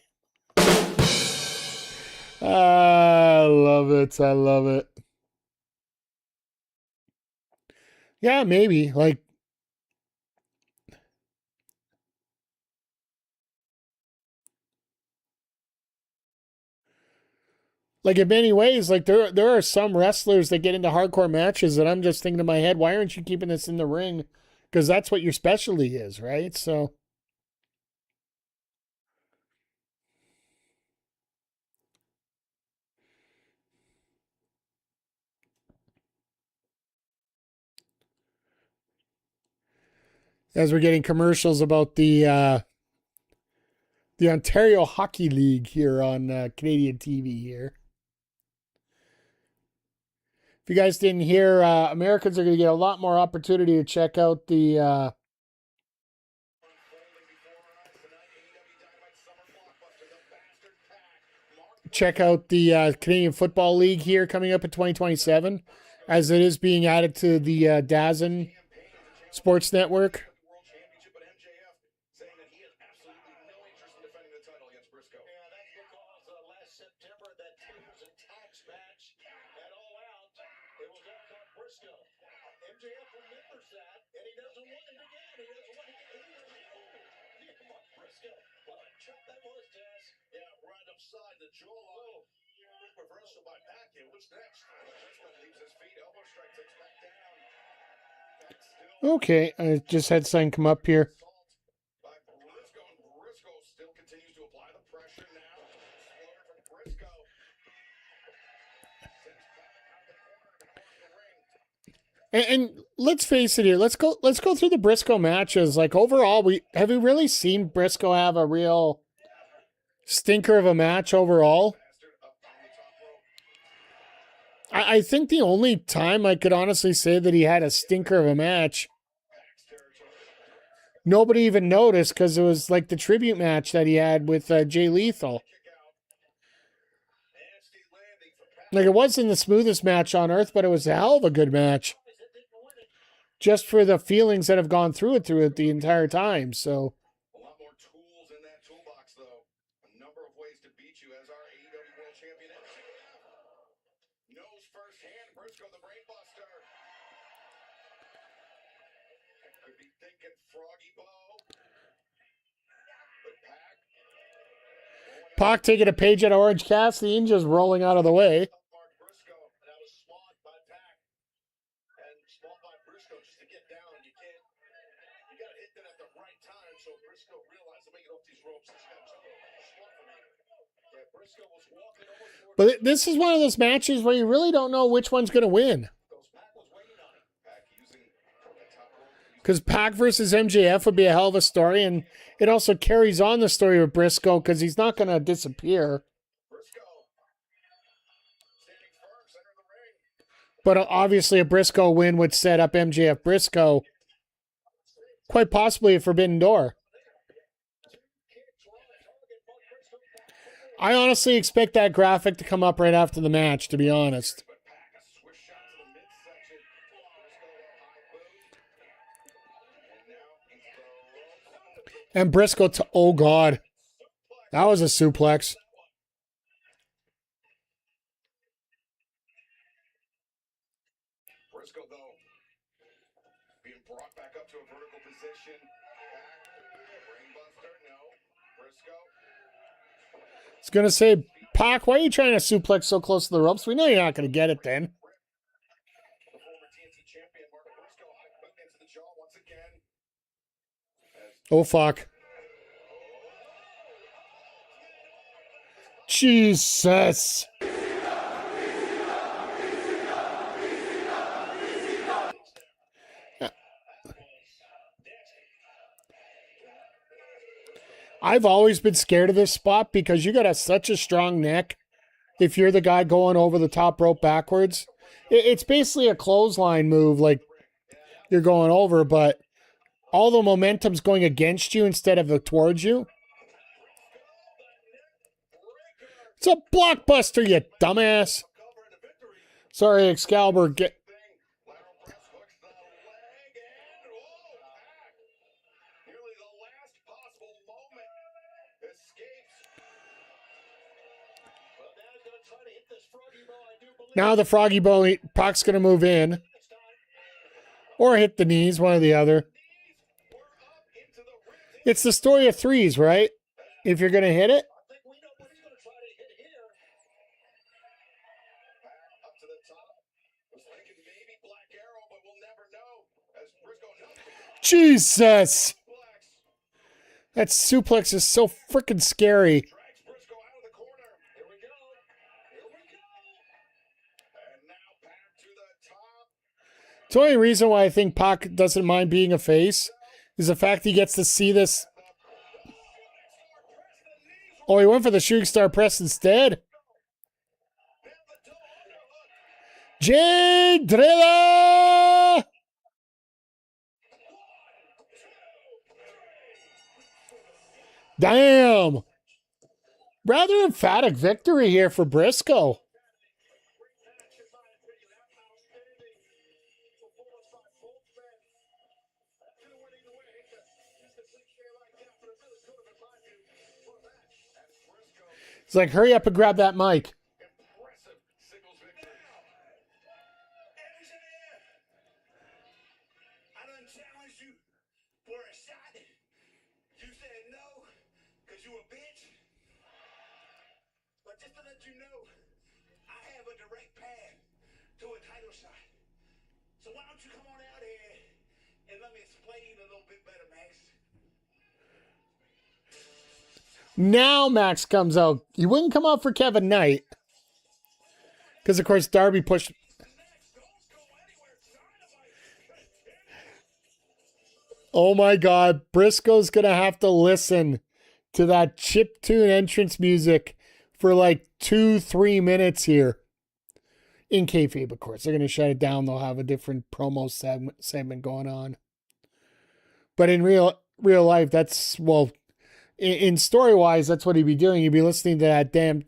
I love it. I love it. Yeah, maybe. Like in many ways, like there are some wrestlers that get into hardcore matches that I'm just thinking in my head, why aren't you keeping this in the ring? Because that's what your specialty is, right? So as we're getting commercials about the Ontario Hockey League here on Canadian TV here. If you guys didn't hear, Americans are going to get a lot more opportunity to check out the Canadian Football League here coming up in 2027, as it is being added to the DAZN Sports Network. Okay, I just had something come up here. And let's face it here. Let's go through the Briscoe matches. Like overall, have we really seen Briscoe have a real stinker of a match overall? I think the only time I could honestly say that he had a stinker of a match, nobody even noticed, because it was like the tribute match that he had with Jay Lethal. Like, it wasn't the smoothest match on earth, but it was a hell of a good match. Just for the feelings that have gone through it the entire time. So a lot more tools in that toolbox, though. A number of ways to beat you as our AEW World Champion knows firsthand. Briscoe, the brainbuster. Could be thinking Froggy Bow. Pac taking a page out of Orange Cassidy and just rolling out of the way. But this is one of those matches where you really don't know which one's going to win. Because Pac versus MJF would be a hell of a story, and it also carries on the story of Briscoe, because he's not going to disappear. But obviously a Briscoe win would set up MJF Briscoe, quite possibly a Forbidden Door. I honestly expect that graphic to come up right after the match, to be honest. And Briscoe to, oh God. That was a suplex. Briscoe, though, being brought back up to a vertical position. Brainbuster, no. Briscoe. I was going to say, Pac, why are you trying to suplex so close to the ropes? We know you're not going to get it then. The former TNT champion, Mark Briscoe, boot into the jaw once again. Oh, fuck. Jesus. I've always been scared of this spot because you got such a strong neck if you're the guy going over the top rope backwards. It's basically a clothesline move, like you're going over, but all the momentum's going against you instead of towards you. It's a blockbuster, you dumbass. Sorry, Excalibur. Now the Froggy Bow, Pac's going to move in. Or hit the knees, one or the other. It's the story of threes, right? If you're going to hit it. Jesus! That suplex is so freaking scary. The only reason why I think Pac doesn't mind being a face is the fact he gets to see this. Oh, he went for the shooting star press instead. Jay Drilla! Damn. Rather emphatic victory here for Briscoe. It's like, hurry up and grab that mic. So why don't you come on out here and let me explain a little bit better, Max? Now Max comes out. He wouldn't come out for Kevin Knight. Because, of course, Darby pushed. Oh, my God. Briscoe's going to have to listen to that chiptune entrance music for like 2-3 minutes here. In kayfabe, of course. They're going to shut it down. They'll have a different promo segment going on. But in real life, that's, well, in story-wise, that's what he'd be doing. He'd be listening to that damn...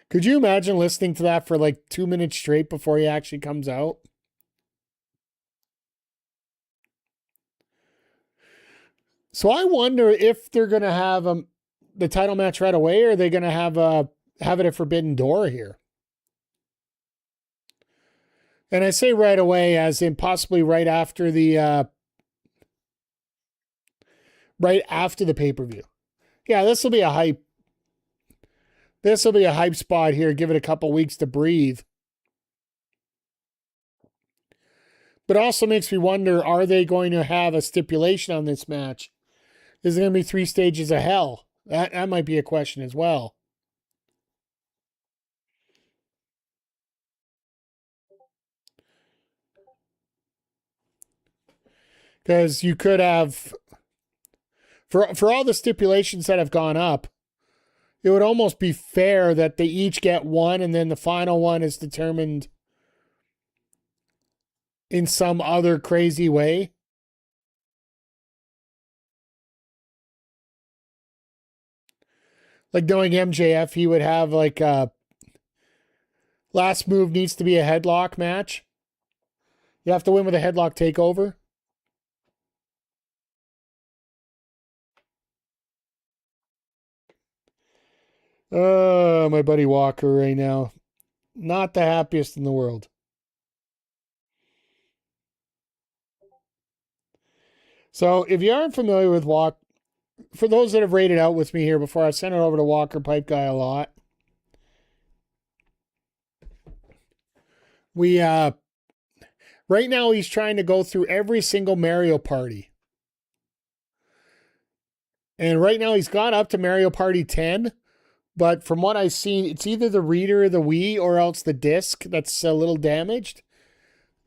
Could you imagine listening to that for like 2 minutes straight before he actually comes out? So I wonder if they're going to have the title match right away, or are they going to have it a Forbidden Door here? And I say right away as in possibly right after the pay-per-view. Yeah, this will be a hype. This will be a hype spot here. Give it a couple weeks to breathe. But also makes me wonder, are they going to have a stipulation on this match? Is it going to be 3 stages of hell? That might be a question as well. Because you could have, for all the stipulations that have gone up, it would almost be fair that they each get one and then the final one is determined in some other crazy way. Like knowing MJF, he would have like a last move needs to be a headlock match. You have to win with a headlock takeover. Oh, my buddy Walker right now. Not the happiest in the world. So if you aren't familiar with Walker, for those that have rated out with me here before, I sent it over to Walker Pipe Guy a lot. We right now he's trying to go through every single Mario Party. And right now he's got up to Mario Party 10, but from what I've seen, it's either the reader or the Wii or else the disc that's a little damaged.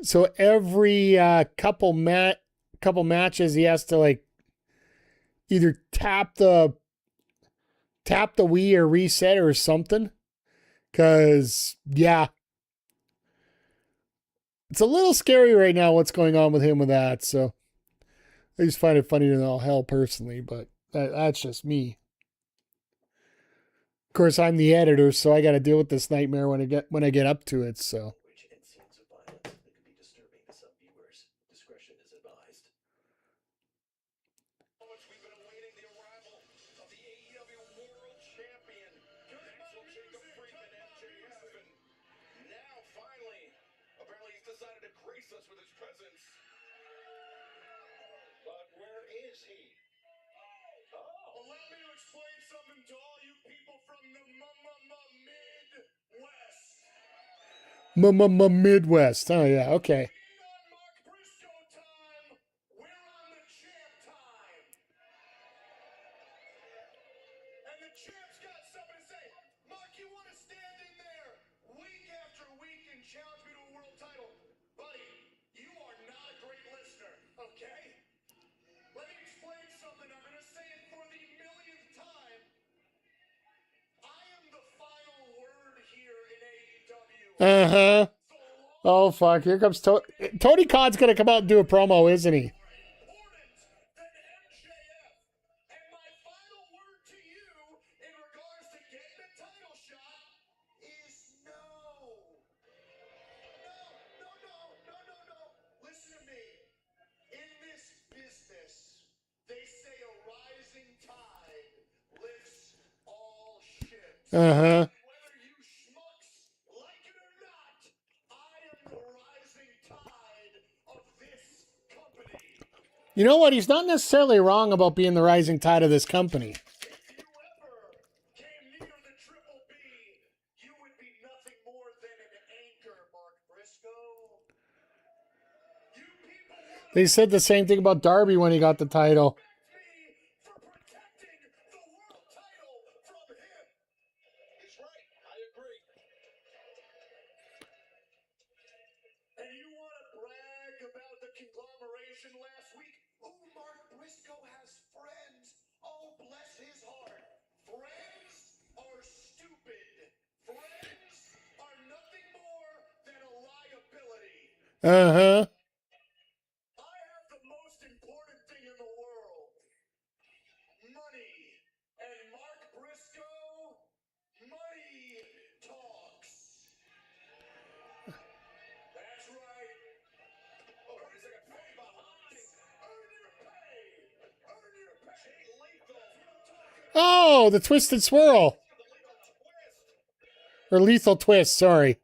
So every couple matches he has to like either tap the Wii or reset or something. Cause yeah. It's a little scary right now what's going on with him with that. So I just find it funny than all hell personally, but that's just me. Of course, I'm the editor, so I got to deal with this nightmare when I get up to it. So. And scenes of violence that could be disturbing to some viewers. Discretion is advised. We've been awaiting the arrival of the AEW World Champion, Maxwell Jacob Friedman, MJF, and now finally, apparently he's decided to grace us with his presence. But where is he? Allow me to explain something to all you people from the Midwest. Midwest. Oh, yeah. Okay. Mark Briscoe time. We're on the champ time. And the champ's got something to say. Mark, you want to stand in there week after week and challenge me to a world title? Buddy, you are not a great listener, okay? Let me explain something. I'm going to say it for the millionth time. I am the final word here in AEW. Uh-huh. Oh, fuck. Here comes Tony Khan's going to come out and do a promo, isn't he? Important than MJF. And my final word to you in regards to getting a title shot is no. No. Listen to me. In this business, they say a rising tide lifts all ships. Uh-huh. Whether you schmucks like it or not, I am the rising tide of this company. You know what? He's not necessarily wrong about being the rising tide of this company. If you ever came near the Triple B, you would be nothing more than an anchor, Mark Briscoe. You people want They said the same thing about Darby when he got the title. me for protecting the world title from him. He's right. I agree. And you want to brag about the conglomeration last week? Oh, Mark Briscoe has friends. Oh, bless his heart. Friends are stupid. Friends are nothing more than a liability. Uh-huh. I have the most important thing in the world. Money. And Mark Briscoe, money talks. That's right. Oh, wait a second. Pay behind. Earn your pay. Earn your pay. Lethal. That's what I'm talking about. Oh, the Twisted Swirl. The lethal twist. Or Lethal Twist, sorry.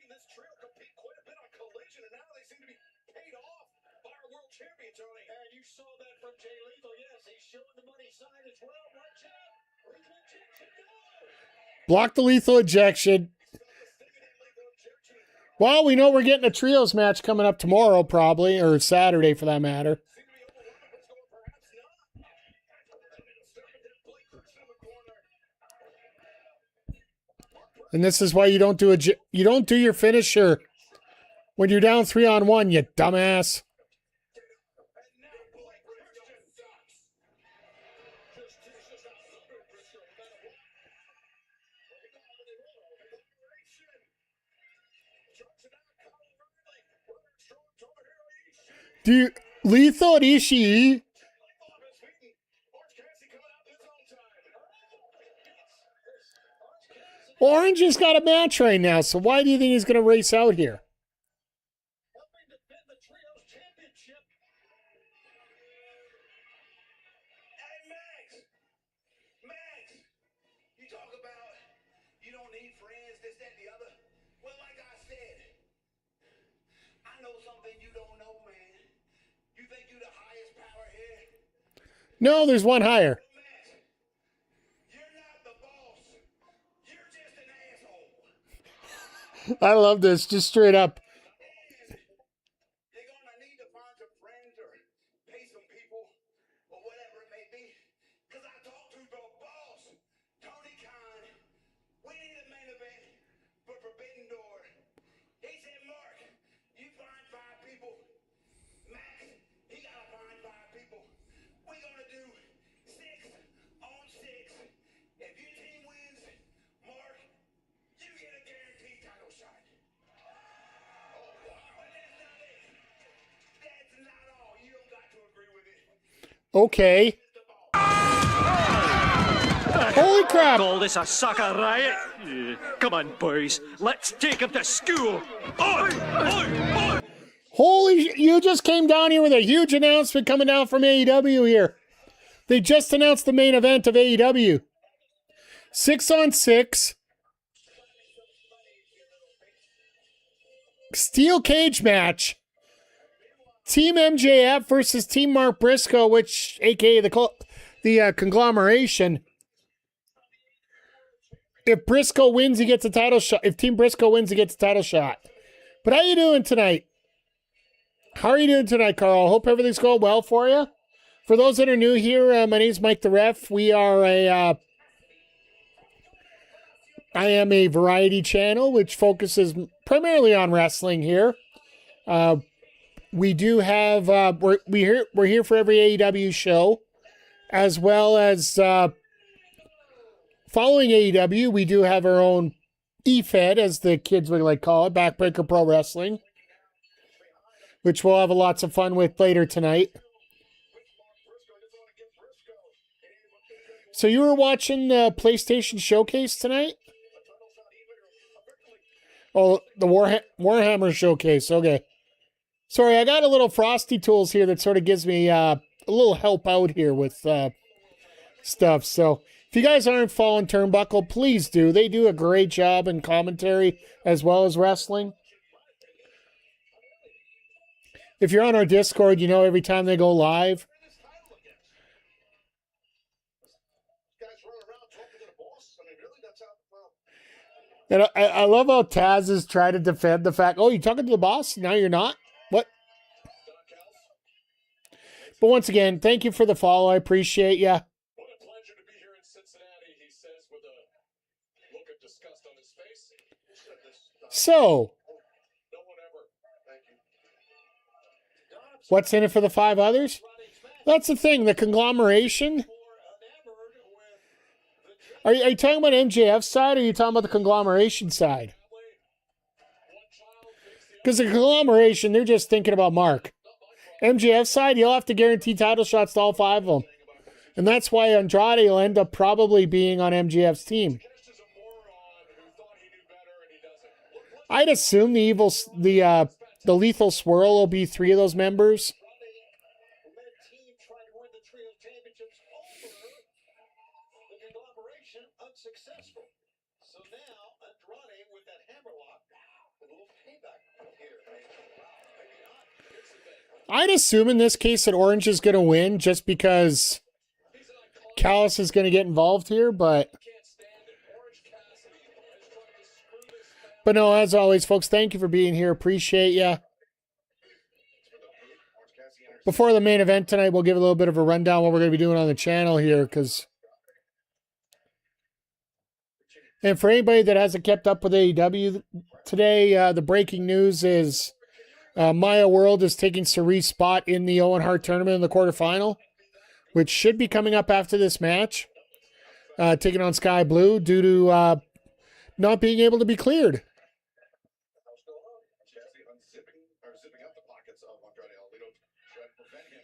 This trio compete quite a bit on Collision, and now they seem to be paid off by our world champion, Tony. And you saw that from Jay Lethal. Yes, he's showing the money side as well. Watch out. Lethal injection. No. Block the lethal ejection. Well, we know we're getting a trios match coming up tomorrow, probably, or Saturday for that matter. And this is why you don't do your finisher when you're down 3-on-1, you dumbass. Do you Lethal and Ishii? Orange has got a match right now, so why do you think he's going to race out here? Max, you talk about said, I know something you don't know, man. You think you're the highest power here? No, there's one higher. Matt, you're not the boss. You're just an asshole. I love this, just straight up. You're gonna need to find some friends or pay some people or whatever it may be. Because I talked to the boss, Tony Khan. We need a main event for Forbidden Door. He said, Mark, you find 5 people. Max, he gotta find 5 people. We're gonna do 6 on 6. If your team wins, Mark, you get a guaranteed title shot. But that's not it. That's not all. You don't got to agree with it. Okay. Holy crap! Call this a sucker riot? Come on, boys. Let's take him to school. Oi! Oi! Oi! Holy, you just came down here with a huge announcement coming down from AEW here. They just announced the main event of AEW. 6 on 6. Steel cage match. Team MJF versus Team Mark Briscoe, which, aka the conglomeration. If Briscoe wins, he gets a title shot. If Team Briscoe wins, he gets a title shot. But how you doing tonight? How are you doing tonight, Carl? Hope everything's going well for you. For those that are new here, my name is Mike the Ref. We are I am a variety channel which focuses primarily on wrestling here. We do have we're here for every AEW show, as well as following AEW. We do have our own EFED, as the kids would like call it, Backbreaker Pro Wrestling, which we'll have lots of fun with later tonight. So you were watching the PlayStation Showcase tonight? Oh, the Warhammer Showcase. Okay. Sorry, I got a little Frosty Tools here that sort of gives me a little help out here with stuff. So if you guys aren't following Turnbuckle, please do. They do a great job in commentary as well as wrestling. If you're on our Discord, you know every time they go live. And I love how Taz is trying to defend the fact, oh, you're talking to the boss? Now you're not? What? But once again, thank you for the follow. I appreciate you. What a pleasure to be here in Cincinnati, he says with a look of disgust on his face. So, No one ever. Thank you. what's in it for the 5 others? That's the thing, the conglomeration. Are you talking about MJF's side, or are you talking about the conglomeration side? Because the conglomeration, they're just thinking about Mark. MJF's side, you'll have to guarantee title shots to all 5 of them. And that's why Andrade will end up probably being on MJF's team. I'd assume the Lethal Swirl will be 3 of those members. Unsuccessful. So now Andrade with that hammerlock. A little payback here. Maybe not. I'd assume in this case that Orange is going to win just because Callis is going to get involved here, but no, as always, folks, thank you for being here. Appreciate you. Before the main event tonight, we'll give a little bit of a rundown what we're going to be doing on the channel here, and for anybody that hasn't kept up with AEW today, the breaking news is Maya World is taking Cerie's spot in the Owen Hart tournament in the quarterfinal, which should be coming up after this match, taking on Sky Blue due to not being able to be cleared. Zipping up the pockets of Andrade Alito to try to prevent him.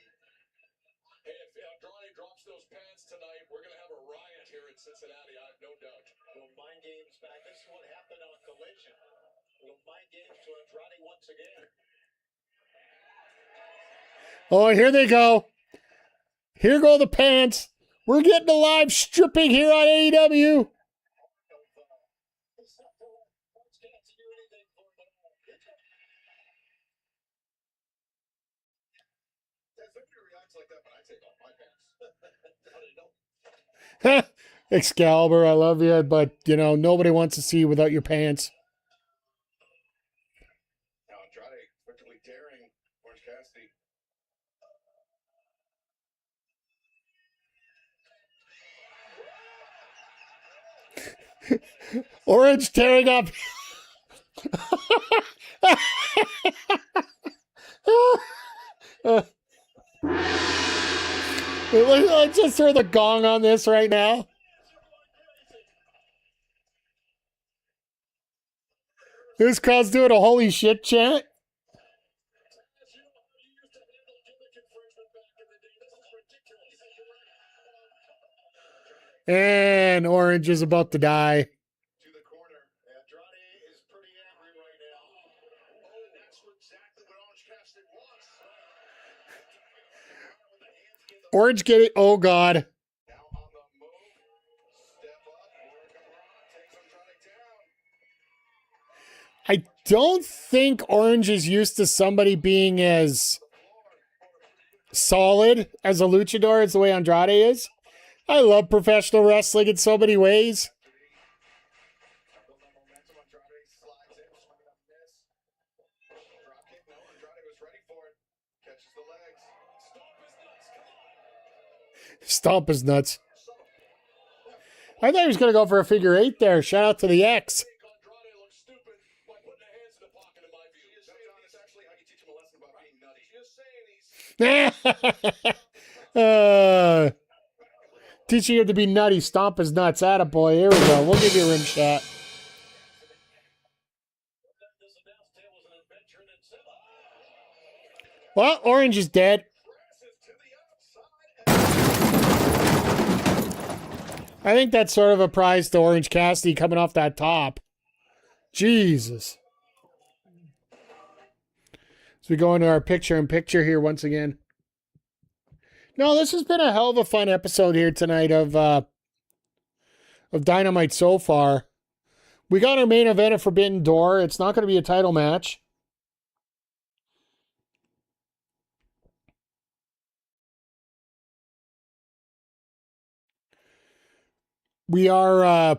Hey, if Andrade drops those pants tonight, we're going to have a riot here in Cincinnati, I have no doubt. Little mind games back. This is what happened on Collision. Little mind games to Andrade once again. Oh, here they go. Here go the pants. We're getting a live stripping here on AEW. As somebody reacts like that when I take off my pants. How do you know? Excalibur, I love you, but, you know, nobody wants to see you without your pants. Now Andrade quickly daring Orange Cassidy. Orange tearing up. Let's just throw the gong on this right now. This crowd's doing a holy shit chant. And Orange is about to die. To the corner. Andrade is pretty angry right now. Oh, that's exactly what Orange Cassidy wants. Orange get it. Oh, God. Now on the move. Step up. Takes Andrade down. I don't think Orange is used to somebody being as solid as a luchador as the way Andrade is. I love professional wrestling in so many ways. Stomp his nuts. I thought he was going to go for a figure eight there. Shout out to the X. Teaching him to be nutty. Stomp his nuts. Attaboy. Here we go. We'll give you a rim shot. Well, Orange is dead. I think that's sort of a prize to Orange Cassidy coming off that top. Jesus. So we go into our picture-in-picture here once again. No, this has been a hell of a fun episode here tonight of Dynamite so far. We got our main event at Forbidden Door. It's not going to be a title match. We are,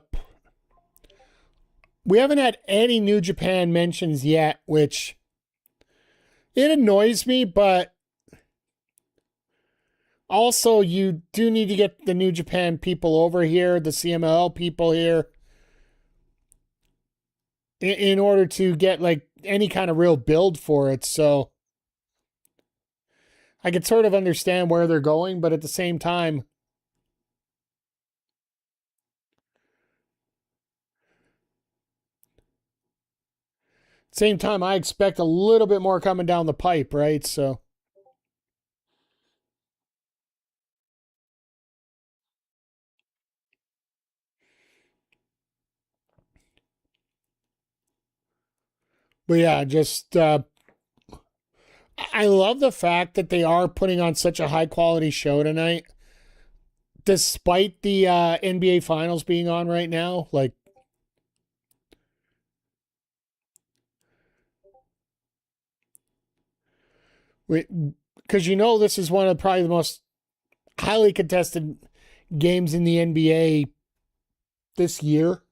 we haven't had any New Japan mentions yet, which it annoys me, but also you do need to get the New Japan people over here, the CMLL people here, in order to get like any kind of real build for it. So I could sort of understand where they're going, but at the same time, I expect a little bit more coming down the pipe, right? So. But yeah, just, I love the fact that they are putting on such a high quality show tonight, despite the NBA Finals being on right now. Like, because you know this is one of probably the most highly contested games in the NBA this year.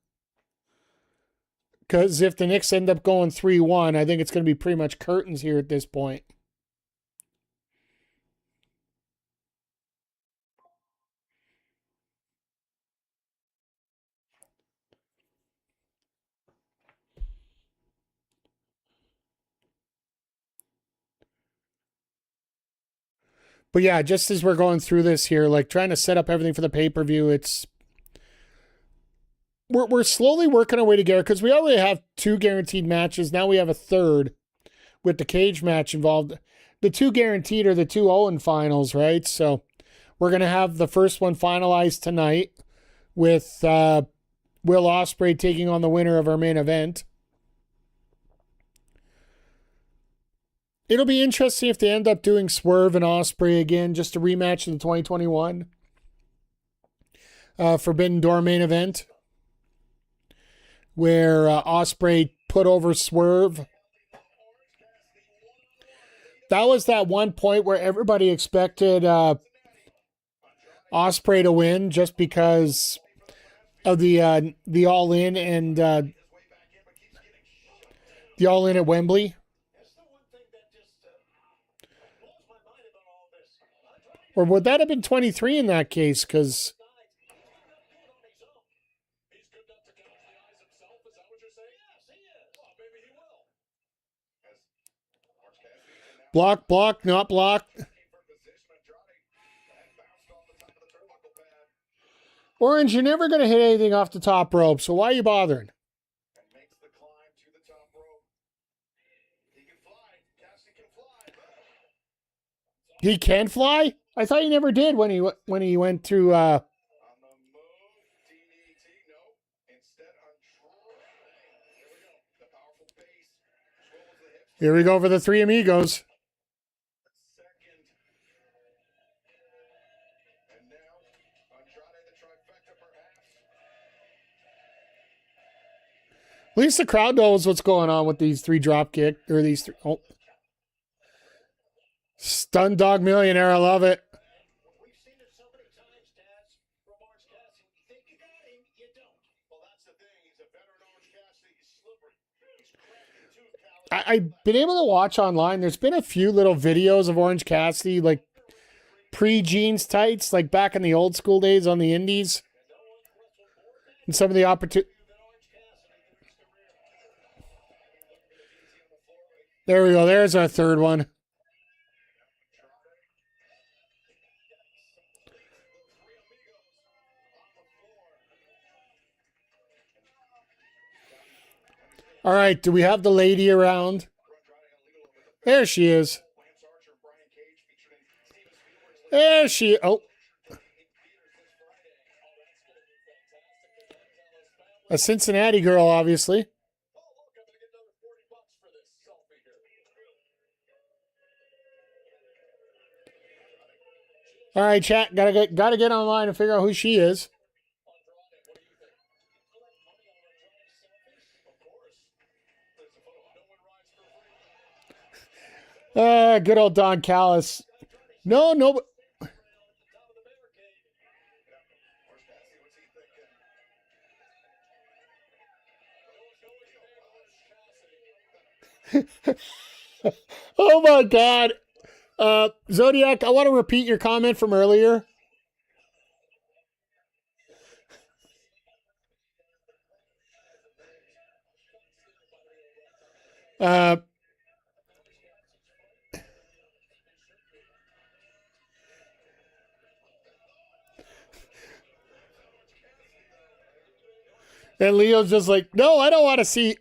Because if the Knicks end up going 3-1, I think it's going to be pretty much curtains here at this point. But yeah, just as we're going through this here, like trying to set up everything for the pay-per-view, we're slowly working our way together because we already have 2 guaranteed matches. Now we have a third with the cage match involved. The 2 guaranteed are the 2 Owen finals, right? So we're going to have the first one finalized tonight with Will Ospreay taking on the winner of our main event. It'll be interesting if they end up doing Swerve and Ospreay again, just a rematch in the 2021 Forbidden Door main event. where Ospreay put over Swerve. That was that one point where everybody expected Ospreay to win just because of the All In and the All In at Wembley. Or would that have been 23 in that case? Because block, not block. Orange, you're never going to hit anything off the top rope, so why are you bothering? He can fly? I thought he never did when he went through. Here we go for the Three Amigos. At least the crowd knows what's going on with these three drop kick or these three. Oh. Stun Dog Millionaire, I love it. We've seen it so many times, Taz, from Orange Cassidy. You think you got him, you don't. Well, that's the thing. He's a veteran Orange Cassidy. He's slippery. He's crafty too, Cal. I've been able to watch online. There's been a few little videos of Orange Cassidy, like pre-jeans tights, like back in the old school days on the indies. And some of the opportunities. There we go. There's our third one. All right, do we have the lady around? There she is. There she. Oh. A Cincinnati girl, obviously. All right, chat. Gotta get online and figure out who she is. Good old Don Callis. No. Oh my God. Zodiac, I want to repeat your comment from earlier. And Leo's just like, no, I don't want to see.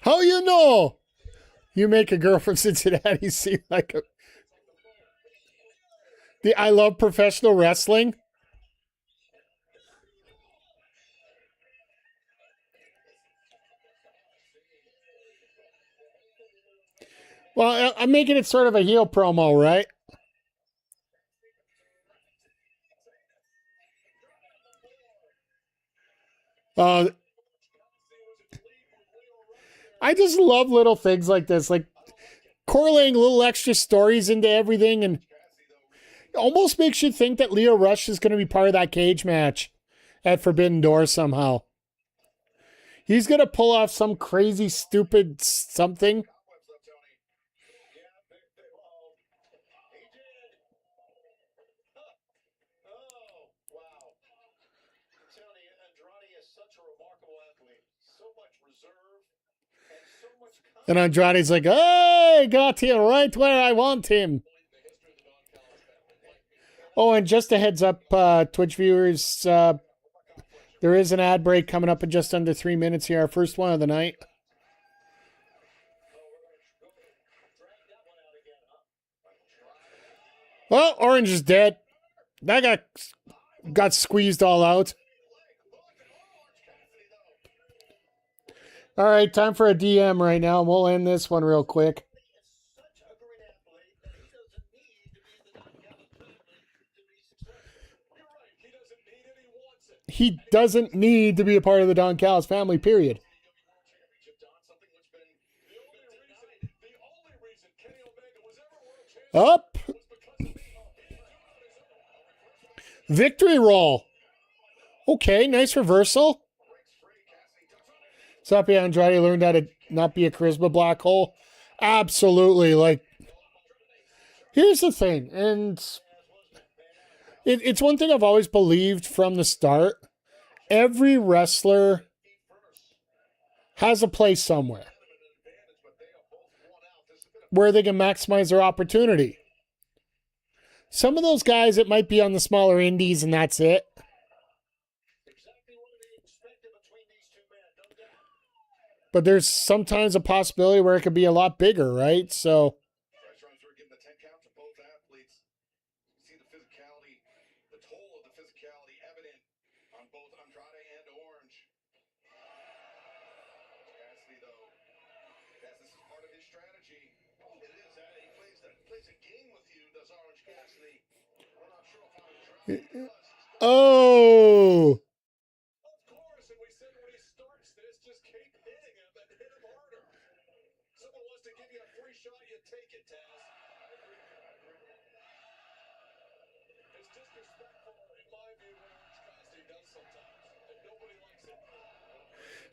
How you know? You make a girl from Cincinnati seem like a... I love professional wrestling. Well, I'm making it sort of a heel promo, right? I just love little things like this, like correlating little extra stories into everything, and it almost makes you think that Leo Rush is going to be part of that cage match at Forbidden Door somehow. He's going to pull off some crazy, stupid something. And Andrade's like, hey, got him right where I want him. Oh, and just a heads up, Twitch viewers, there is an ad break coming up in just under 3 minutes here. Our first one of the night. Well, Orange is dead. That got squeezed all out. All right, time for a DM right now. We'll end this one real quick. He doesn't need to be a part of the Don Callis family, period. Up. Victory roll. Okay, nice reversal. Sappy Andrade learned how to not be a charisma black hole. Absolutely. Like, here's the thing, and it's one thing I've always believed from the start. Every wrestler has a place somewhere where they can maximize their opportunity. Some of those guys, it might be on the smaller indies and that's it. But there's sometimes a possibility where it could be a lot bigger, right? So oh.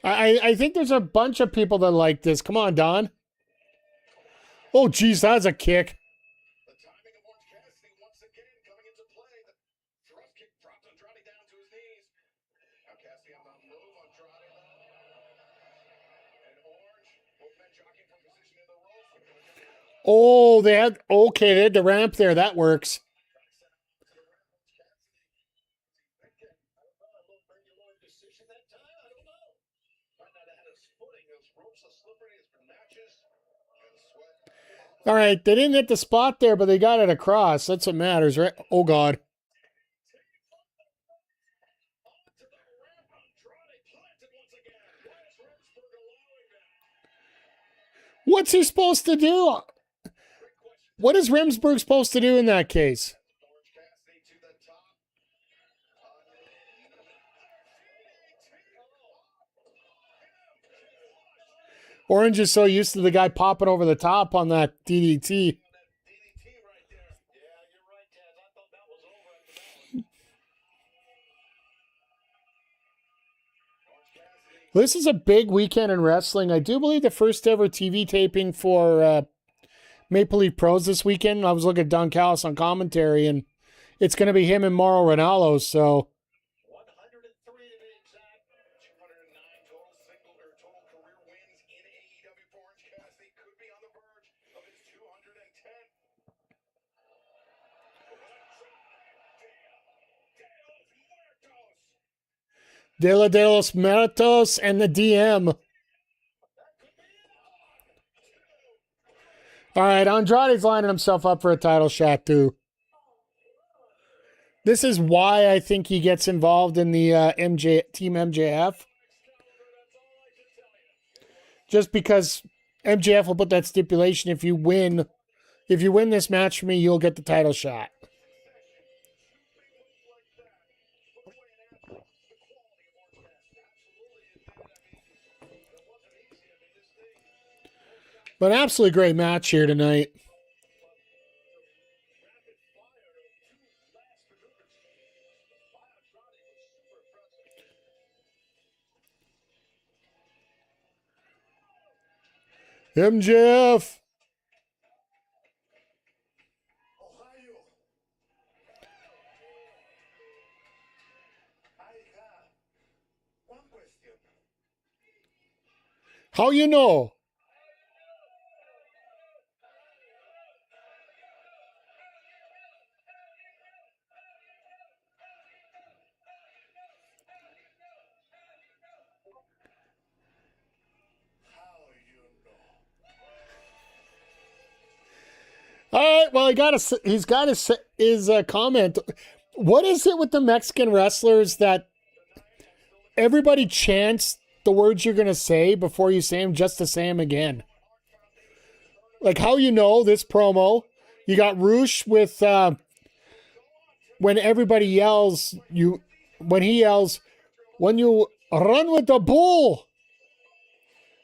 I think there's a bunch of people that like this. Come on, Don. Oh, geez, that's a kick. Oh, they had the ramp there. That works. All right, they didn't hit the spot there, but they got it across. That's what matters, right? Oh, God. What's he supposed to do? What is Remsburg supposed to do in that case? Orange is so used to the guy popping over the top on that DDT. This is a big weekend in wrestling. I do believe the first ever TV taping for Maple Leaf Pros this weekend. I was looking at Don Callis on commentary, and it's going to be him and Mauro Ranallo. So, De los Muertos and the DM. All right, Andrade's lining himself up for a title shot, too. This is why I think he gets involved in the Team MJF. Just because MJF will put that stipulation, if you win this match for me, you'll get the title shot. But an absolutely great match here tonight. MJF. How you know? All right, well, he's got his comment. What is it with the Mexican wrestlers that everybody chants the words you're going to say before you say them just to say them again. Like how you know this promo, you got Roosh with when everybody yells, when he yells, when you run with the bull.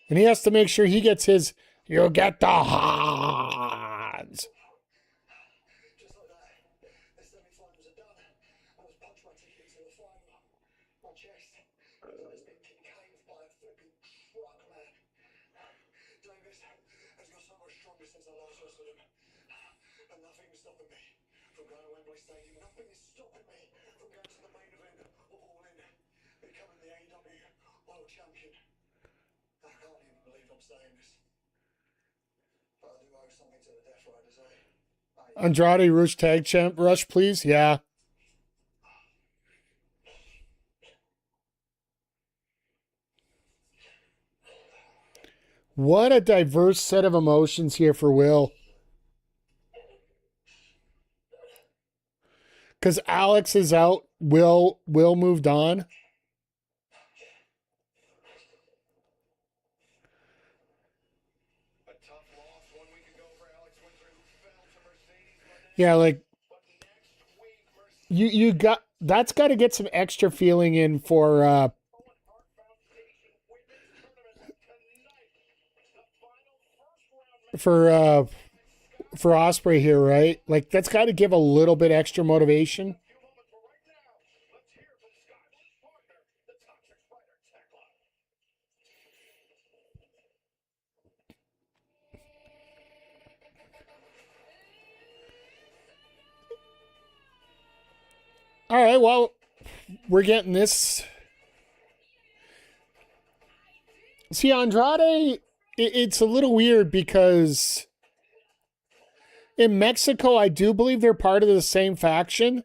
And he has to make sure he gets his, you get the hands. Just like that, the semi-finals are done. I was punched my ticket to the final. My chest was like it's been caved by a flipping truck, man. Davis has got so much stronger since I last wrestled him. And nothing is stopping me from going to Wembley Stadium. Nothing is stopping me from going to the main event of All In, becoming the AEW World Champion. I can't even believe I'm saying this. But I do owe something to the Death Riders, eh? Andrade Roosh tag champ rush, please. Yeah. What a diverse set of emotions here for Will. Because Alex is out, Will moved on. Yeah, like you got that's got to get some extra feeling in for Osprey here, right? Like that's got to give a little bit extra motivation. All right, well, we're getting this. See, Andrade, it's a little weird because in Mexico, I do believe they're part of the same faction.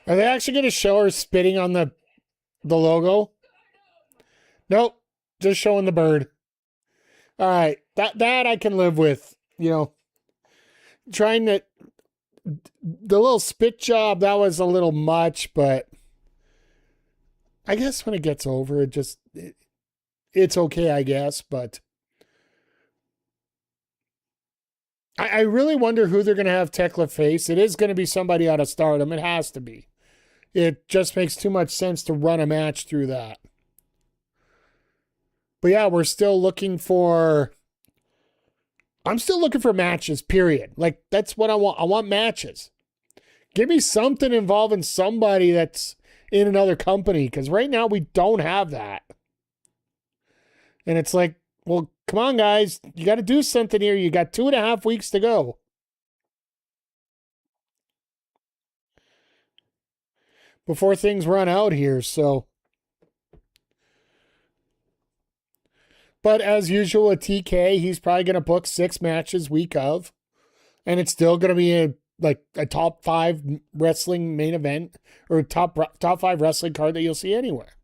Are they actually going to show her spitting on the logo? Nope, just showing the bird. All right, that I can live with. You know, trying to the little spit job, that was a little much, but I guess when it gets over, it's okay, I guess. But I really wonder who they're going to have Tekla face. It is going to be somebody out of Stardom. It has to be. It just makes too much sense to run a match through that. But yeah, we're still looking for... I'm still looking for matches, period. Like, that's what I want. I want matches. Give me something involving somebody that's in another company, because right now we don't have that. And it's like, well, come on, guys. You got to do something here. You got 2.5 weeks to go. Before things run out here, so. But as usual with TK, he's probably going to book 6 matches week of. And it's still going to be a top 5 wrestling main event or top 5 wrestling card that you'll see anywhere.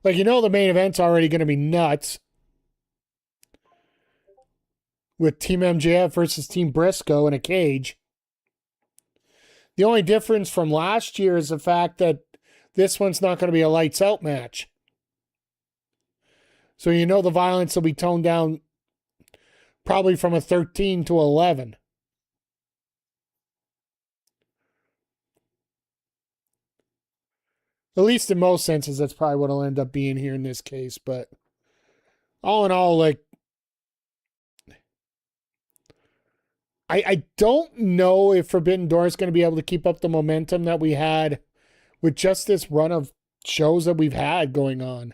Like, you know, the main event's already going to be nuts. With Team MJF versus Team Briscoe in a cage. The only difference from last year is the fact that this one's not going to be a lights out match. So you know the violence will be toned down probably from a 13 to 11. At least in most senses, that's probably what it'll end up being here in this case. But all in all, like, I don't know if Forbidden Door is going to be able to keep up the momentum that we had with just this run of shows that we've had going on.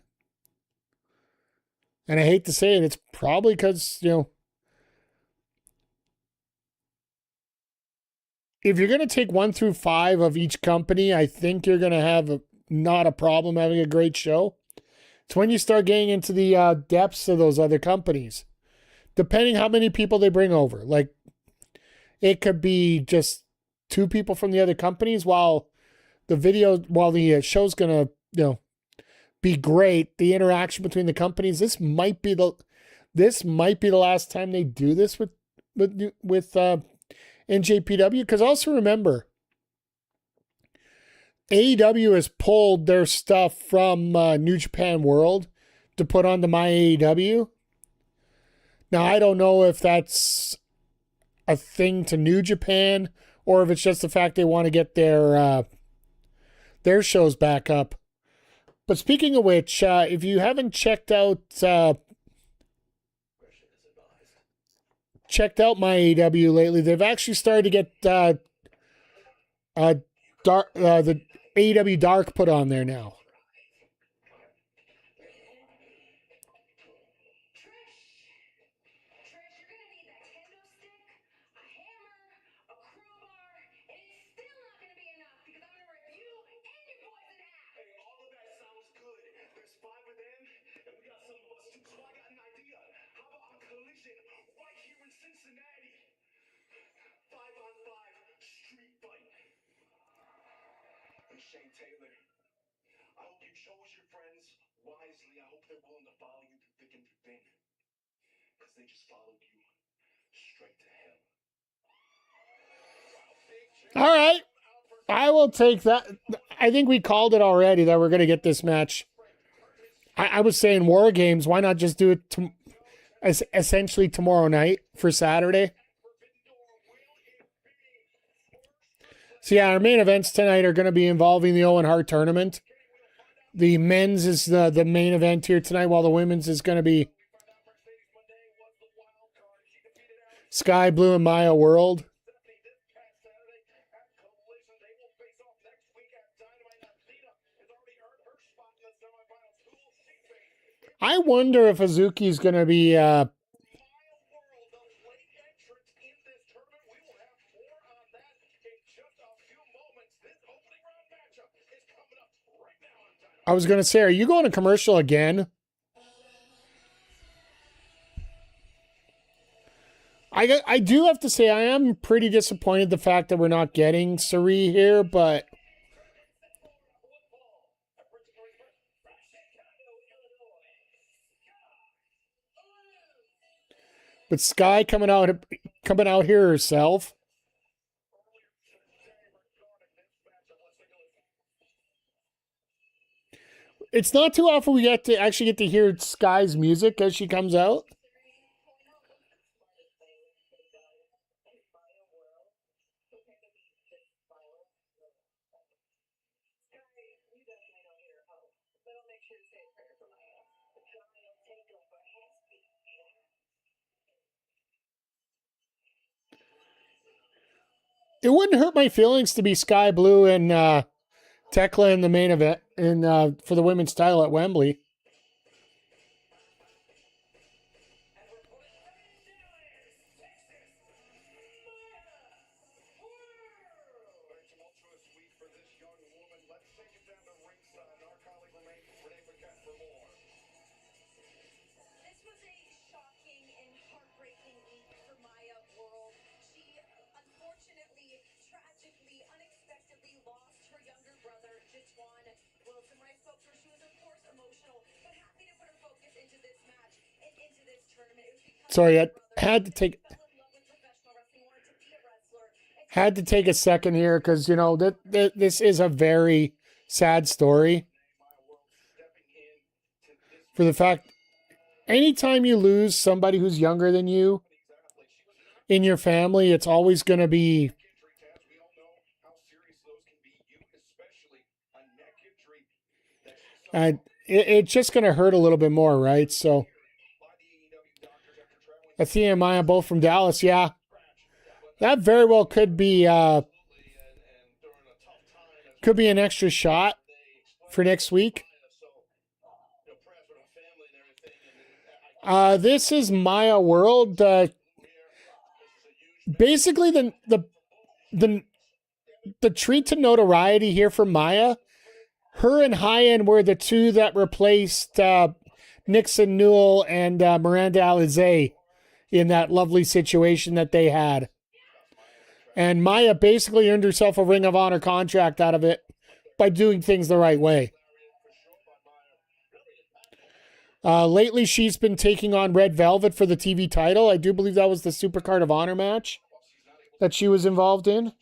And I hate to say it, it's probably because, you know, if you're going to take 1 through 5 of each company, I think you're going to have not a problem having a great show. It's when you start getting into the depths of those other companies, depending how many people they bring over. Like, it could be just 2 people from the other companies, while the video, while the show's gonna be great, the interaction between the companies, this might be the last time they do this with NJPW. Because also remember, AEW has pulled their stuff from New Japan World to put onto my AEW. Now, I don't know if that's a thing to New Japan or if it's just the fact they want to get their shows back up. But speaking of which, if you haven't checked out my AEW lately, they've actually started to get the AEW Dark put on there now. Cincinnati. 5-on-5 street fight. And Shane Taylor, I hope you chose your friends wisely. I hope they're willing to follow you through thick and through thin. Because they just followed you straight to hell. All right. I will take that. I think we called it already that we're going to get this match. I was saying War Games. Why not just do it essentially tomorrow night for Saturday? So yeah, our main events tonight are going to be involving the Owen Hart tournament. The men's is the main event here tonight, while the women's is going to be Sky Blue and Maya World. I wonder if Azuki's going to be I was going to say, are you going to commercial again? I do have to say, I am pretty disappointed the fact that we're not getting Sari here, but Sky coming out here herself. It's not too often we get to hear Sky's music as she comes out. It wouldn't hurt my feelings to be Sky Blue and Tekla in the main event for the women's title at Wembley. Sorry, I had to take a second here because, this is a very sad story. For the fact, anytime you lose somebody who's younger than you in your family, it's always going to be it's just going to hurt a little bit more, right? So Athena and Maya both from Dallas, yeah. That very well could be an extra shot for next week. This is Maya World. Basically, the treat to notoriety here for Maya. Her and High End were the two that replaced Nixon Newell and Miranda Alizé in that lovely situation that they had. And Maya basically earned herself a Ring of Honor contract out of it by doing things the right way. Lately, she's been taking on Red Velvet for the TV title. I do believe that was the Supercard of Honor match that she was involved in. I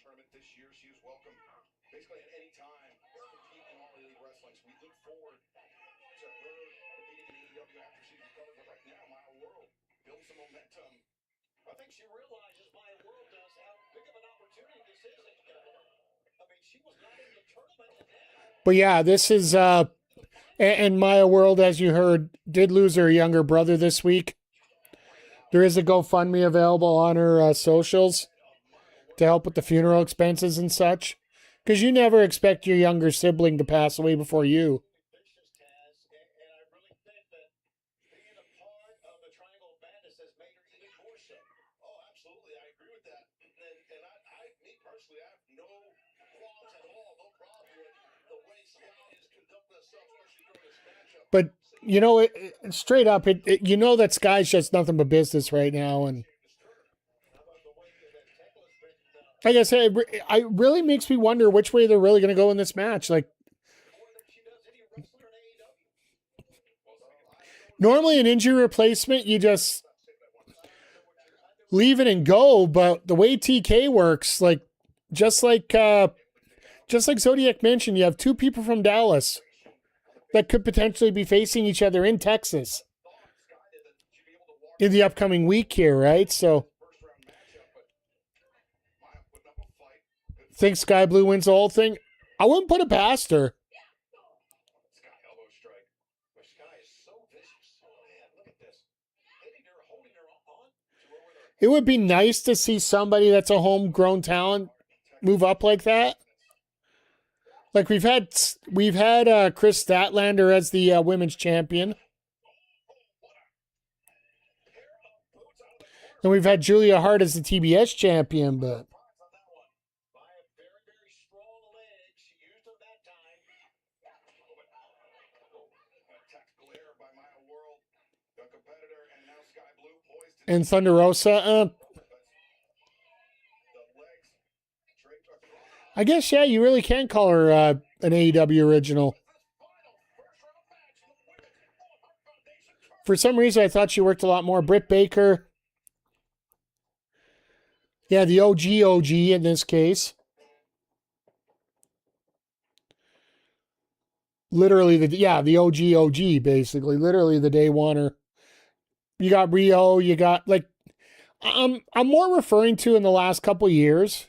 think she realizes Maya World does how big of an opportunity this is. I mean, she was not in the tournament, and now. But yeah, this is and Maya World, as you heard, did lose her younger brother this week. There is a GoFundMe available on her socials to help with the funeral expenses and such, because you never expect your younger sibling to pass away before you. But you know, straight up, you know that Sky's just nothing but business right now, and like I said, it really makes me wonder which way they're really going to go in this match. Like, normally an injury replacement, you just leave it and go, but the way TK works, like just like Zodiac mentioned, you have two people from Dallas that could potentially be facing each other in Texas in the upcoming week here, right? So, think Sky Blue wins the whole thing? I wouldn't put it past her. It would be nice to see somebody that's a homegrown talent move up like that. Like we've had Chris Statlander as the women's champion. And we've had Julia Hart as the TBS champion, but and Thunder Rosa, I guess, yeah, you really can call her an AEW original. For some reason, I thought she worked a lot more. Britt Baker. Yeah, the OG in this case. Literally, the OG, basically. Literally the day oneer. You got Rio, you got, like, I'm more referring to in the last couple years.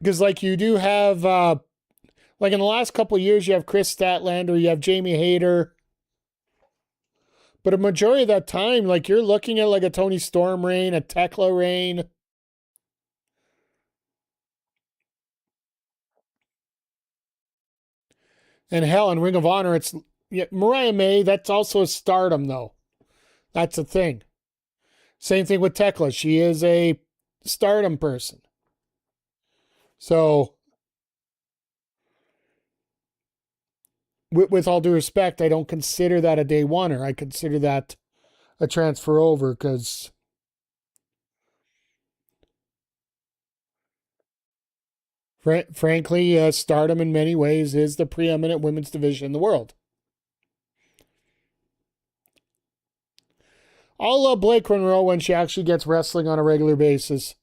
Because, like, you do have, like, in the last couple of years, you have Chris Statlander, you have Jamie Hayter. But a majority of that time, like, you're looking at, like, a Tony Storm reign, a Tekla reign. And hell, in Ring of Honor, it's Mariah May, that's also a Stardom, though. That's the thing. Same thing with Tekla. She is a Stardom person. So, with all due respect, I don't consider that a day oneer. I consider that a transfer over because frankly, Stardom in many ways is the preeminent women's division in the world. I'll love Blake Monroe when she actually gets wrestling on a regular basis.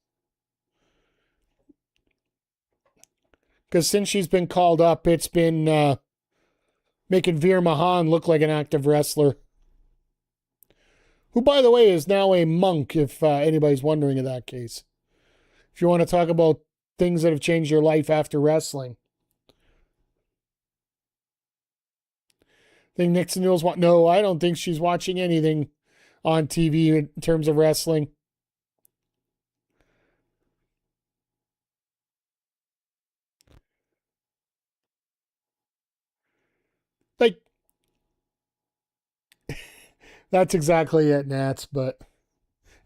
Because since she's been called up, it's been making Veer Mahan look like an active wrestler. Who, by the way, is now a monk, if anybody's wondering in that case. If you want to talk about things that have changed your life after wrestling. Think Nixon Newell's no, I don't think she's watching anything on TV in terms of wrestling. Like, that's exactly it, Nats, but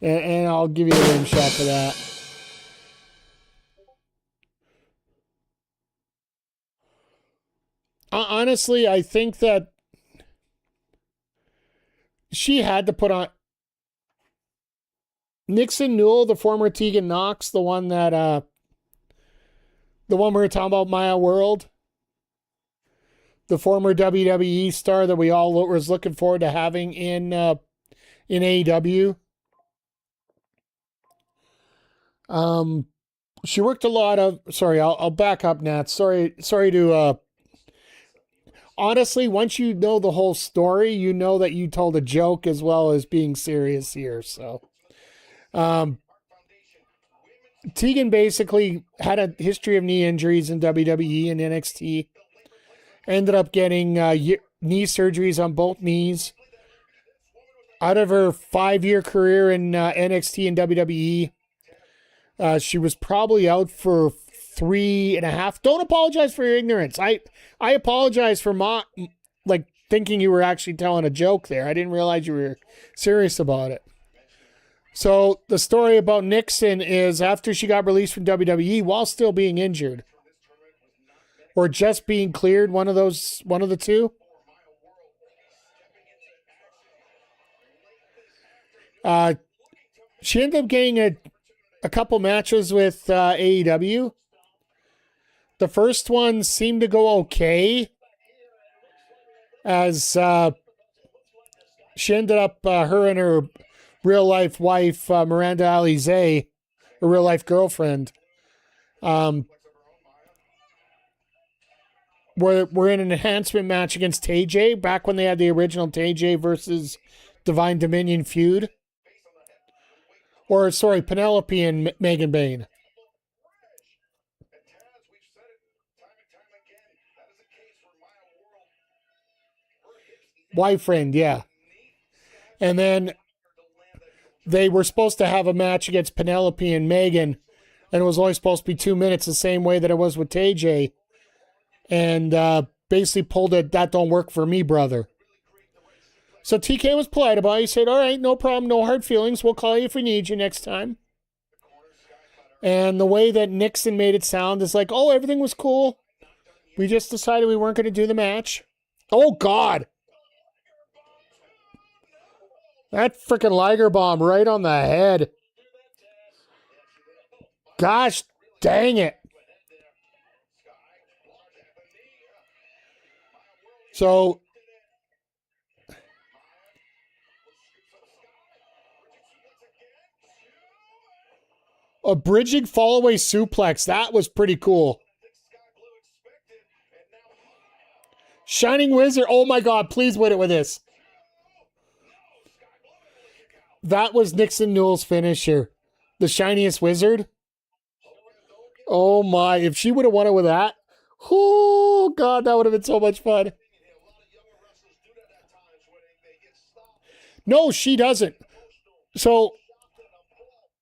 and I'll give you a rim shot for that. Honestly, I think that she had to put on Nixon Newell, the former Tegan Knox, the one that The one we were talking about, Maya World. The former WWE star that we all was looking forward to having in AEW. She worked a lot of. Sorry, I'll back up, Nat. Sorry to. Honestly, once you know the whole story, you know that you told a joke as well as being serious here. So, Tegan basically had a history of knee injuries in WWE and NXT. Ended up getting knee surgeries on both knees. Out of her 5-year career in NXT and WWE, she was probably out for 3.5. Don't apologize for your ignorance. I apologize for thinking you were actually telling a joke there. I didn't realize you were serious about it. So the story about Nixon is after she got released from WWE while still being injured, or just being cleared, one of the two. She ended up getting a couple matches with AEW. The first one seemed to go okay, as she ended up, her and her real-life wife, Miranda Alize, her real-life girlfriend, were in an enhancement match against TJ, back when they had the original TJ versus Divine Dominion feud. Or, sorry, Penelope and Megan Bayne. Boyfriend, yeah. And then they were supposed to have a match against Penelope and Megan, and it was only supposed to be 2 minutes, the same way that it was with TJ. And basically pulled it, that don't work for me, brother. So TK was polite about it. He said, all right, no problem, no hard feelings. We'll call you if we need you next time. And the way that Nixon made it sound is like, oh, everything was cool. We just decided we weren't going to do the match. Oh, God. That freaking Liger bomb right on the head. Gosh dang it. So, a bridging fallaway suplex. That was pretty cool. Shining Wizard. Oh my God, please win it with this. That was Nixon Newell's finisher. The Shiniest Wizard. Oh my, if she would have won it with that. Oh God, that would have been so much fun. No, she doesn't. So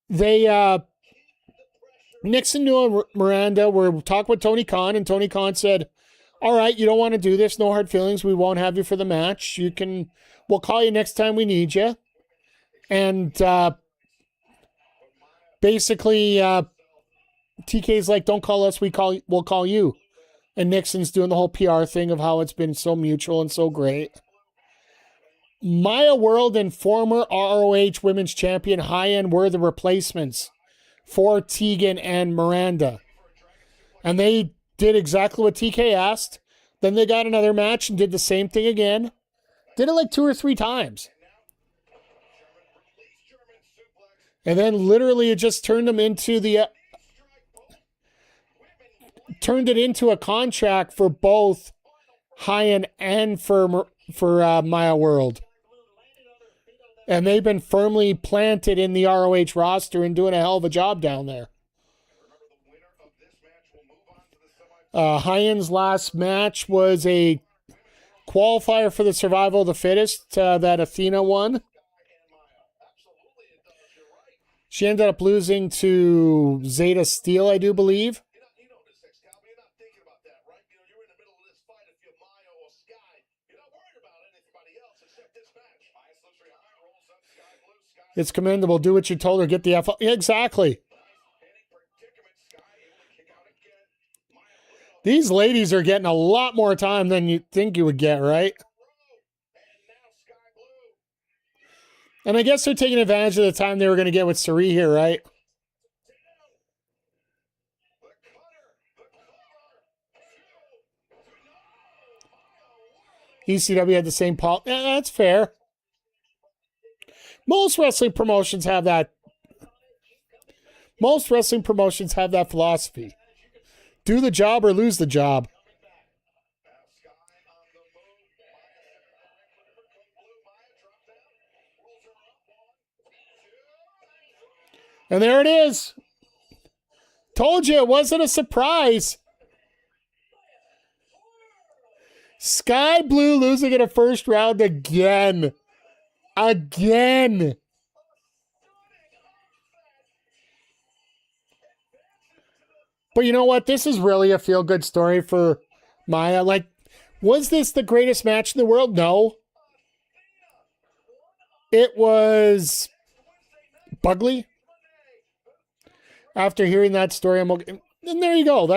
they Nixon, Newell, and Miranda were talking with Tony Khan, and Tony Khan said, all right, you don't want to do this, no hard feelings, we won't have you for the match. We'll call you next time we need you. And basically TK's like, don't call us, we'll call you. And Nixon's doing the whole PR thing of how it's been so mutual and so great. Maya World and former ROH Women's Champion High-End were the replacements for Tegan and Miranda. And they did exactly what TK asked. Then they got another match and did the same thing again. Did it like 2 or 3 times. And then literally it just turned them into turned it into a contract for both High-End and for Maya World. And they've been firmly planted in the ROH roster and doing a hell of a job down there. High-End's last match was a qualifier for the Survival of the Fittest that Athena won. She ended up losing to Zeta Steel, I do believe. It's commendable. Do what you told her. Get the F. Yeah, exactly. These ladies are getting a lot more time than you think you would get, right? And I guess they're taking advantage of the time they were going to get with Sari here, right? ECW had the same policy. That's fair. Most wrestling promotions have that. Most wrestling promotions have that philosophy. Do the job or lose the job. And there it is. Told you it wasn't a surprise. Sky Blue losing in a first round again. Again. But you know what? This is really a feel-good story for Maya. Like, was this the greatest match in the world? No. It was Bugly. After hearing that story, I'm okay. And there you go.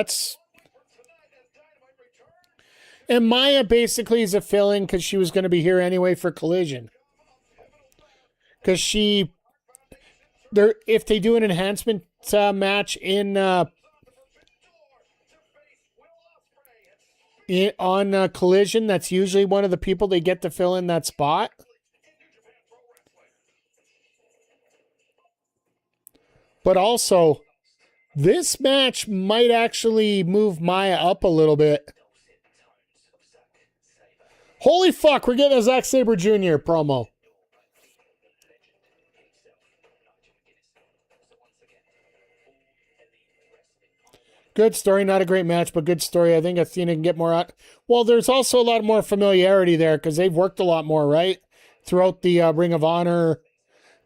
And Maya basically is a fill-in because she was going to be here anyway for Collision. Because if they do an enhancement match on Collision, that's usually one of the people they get to fill in that spot. But also, this match might actually move Maya up a little bit. Holy fuck, we're getting a Zack Sabre Jr. promo. Good story, not a great match, but good story. I think Athena can get more out. Well, there's also a lot more familiarity there because they've worked a lot more, right? Throughout the Ring of Honor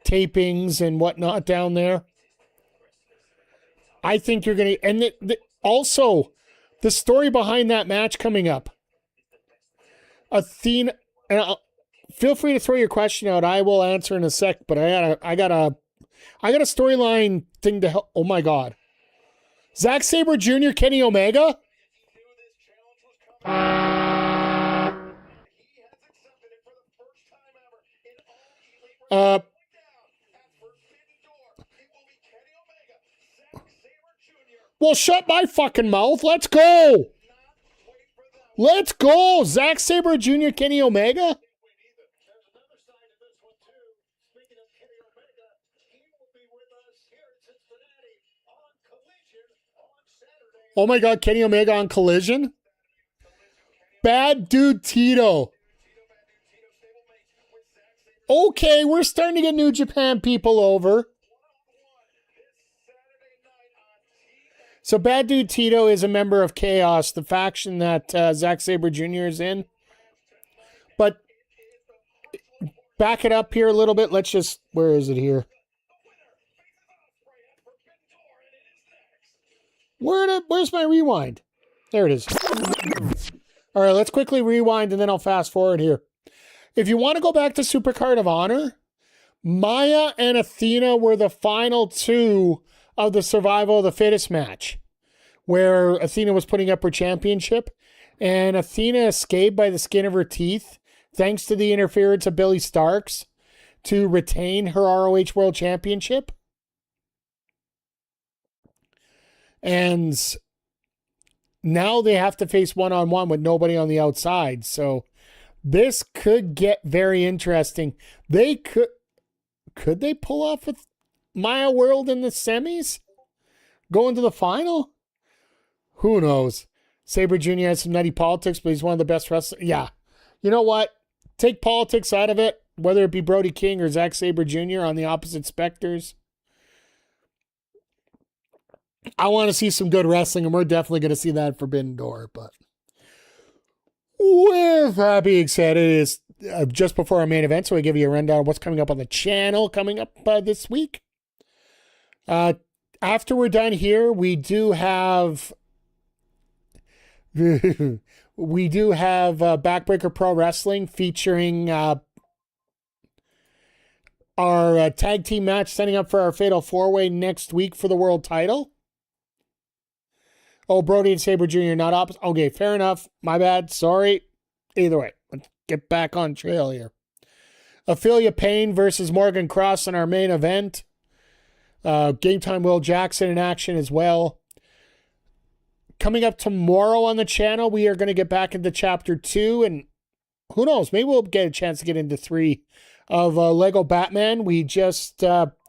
tapings and whatnot down there. I think you're going to... And also, the story behind that match coming up. Athena... And feel free to throw your question out. I will answer in a sec, but I got a storyline thing to help... Oh, my God. Zack Sabre Jr., Kenny Omega? Well, shut my fucking mouth. Let's go. Let's go. Zack Sabre Jr., Kenny Omega? Oh my God, Kenny Omega on Collision? Bad Dude Tito. Okay, we're starting to get New Japan people over. So Bad Dude Tito is a member of Chaos, the faction that Zack Sabre Jr. is in. But back it up here a little bit. Let's just, where is it here? Where's my rewind? There it is. All right, let's quickly rewind and then I'll fast forward here. If you want to go back to Supercard of Honor, Maya and Athena were the final two of the Survival of the Fittest match, where Athena was putting up her championship, and Athena escaped by the skin of her teeth, thanks to the interference of Billy Starks, to retain her ROH World Championship. And now they have to face one-on-one with nobody on the outside. So this could get very interesting. Could they pull off with Maya World in the semis? Going to the final? Who knows? Sabre Jr. has some nutty politics, but he's one of the best wrestlers. Yeah. You know what? Take politics out of it, whether it be Brody King or Zack Sabre Jr. on the opposite specters. I want to see some good wrestling, and we're definitely going to see that at Forbidden Door. But with that being said, it is just before our main event, so I give you a rundown of what's coming up on the channel coming up this week. After we're done here, we do have Backbreaker Pro Wrestling featuring our tag team match, setting up for our Fatal 4-Way next week for the world title. Oh, Brody and Sabre Jr. not opposite. Okay, fair enough. My bad. Sorry. Either way, let's get back on trail here. Ophelia Payne versus Morgan Cross in our main event. Game Time Will Jackson in action as well. Coming up tomorrow on the channel, we are going to get back into Chapter 2 and who knows? Maybe we'll get a chance to get into 3 of Lego Batman. We just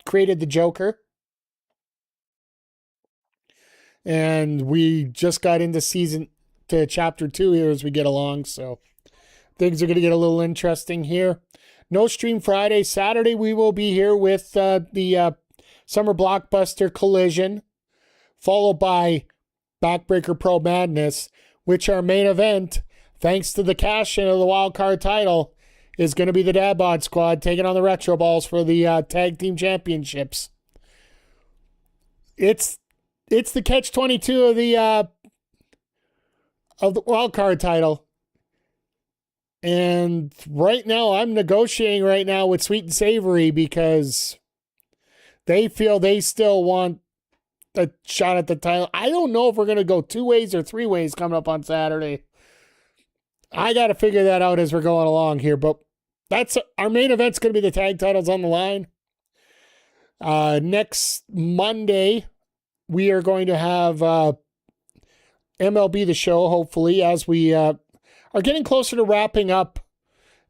created the Joker. And we just got into chapter 2 here as we get along. So things are going to get a little interesting here. No stream Friday. Saturday, we will be here with the Summer Blockbuster Collision, followed by Backbreaker Pro Madness, which our main event, thanks to the cash-in of the wild card title, is going to be the Dad Bod Squad taking on the Retro Balls for the Tag Team Championships. It's the catch-22 of the wild card title. And right now, I'm negotiating right now with Sweet and Savory because they feel they still want a shot at the title. I don't know if we're going to go 2 ways or 3 ways coming up on Saturday. I got to figure that out as we're going along here. But that's our main event's going to be the tag titles on the line. Next Monday, we are going to have MLB The Show, hopefully, as we are getting closer to wrapping up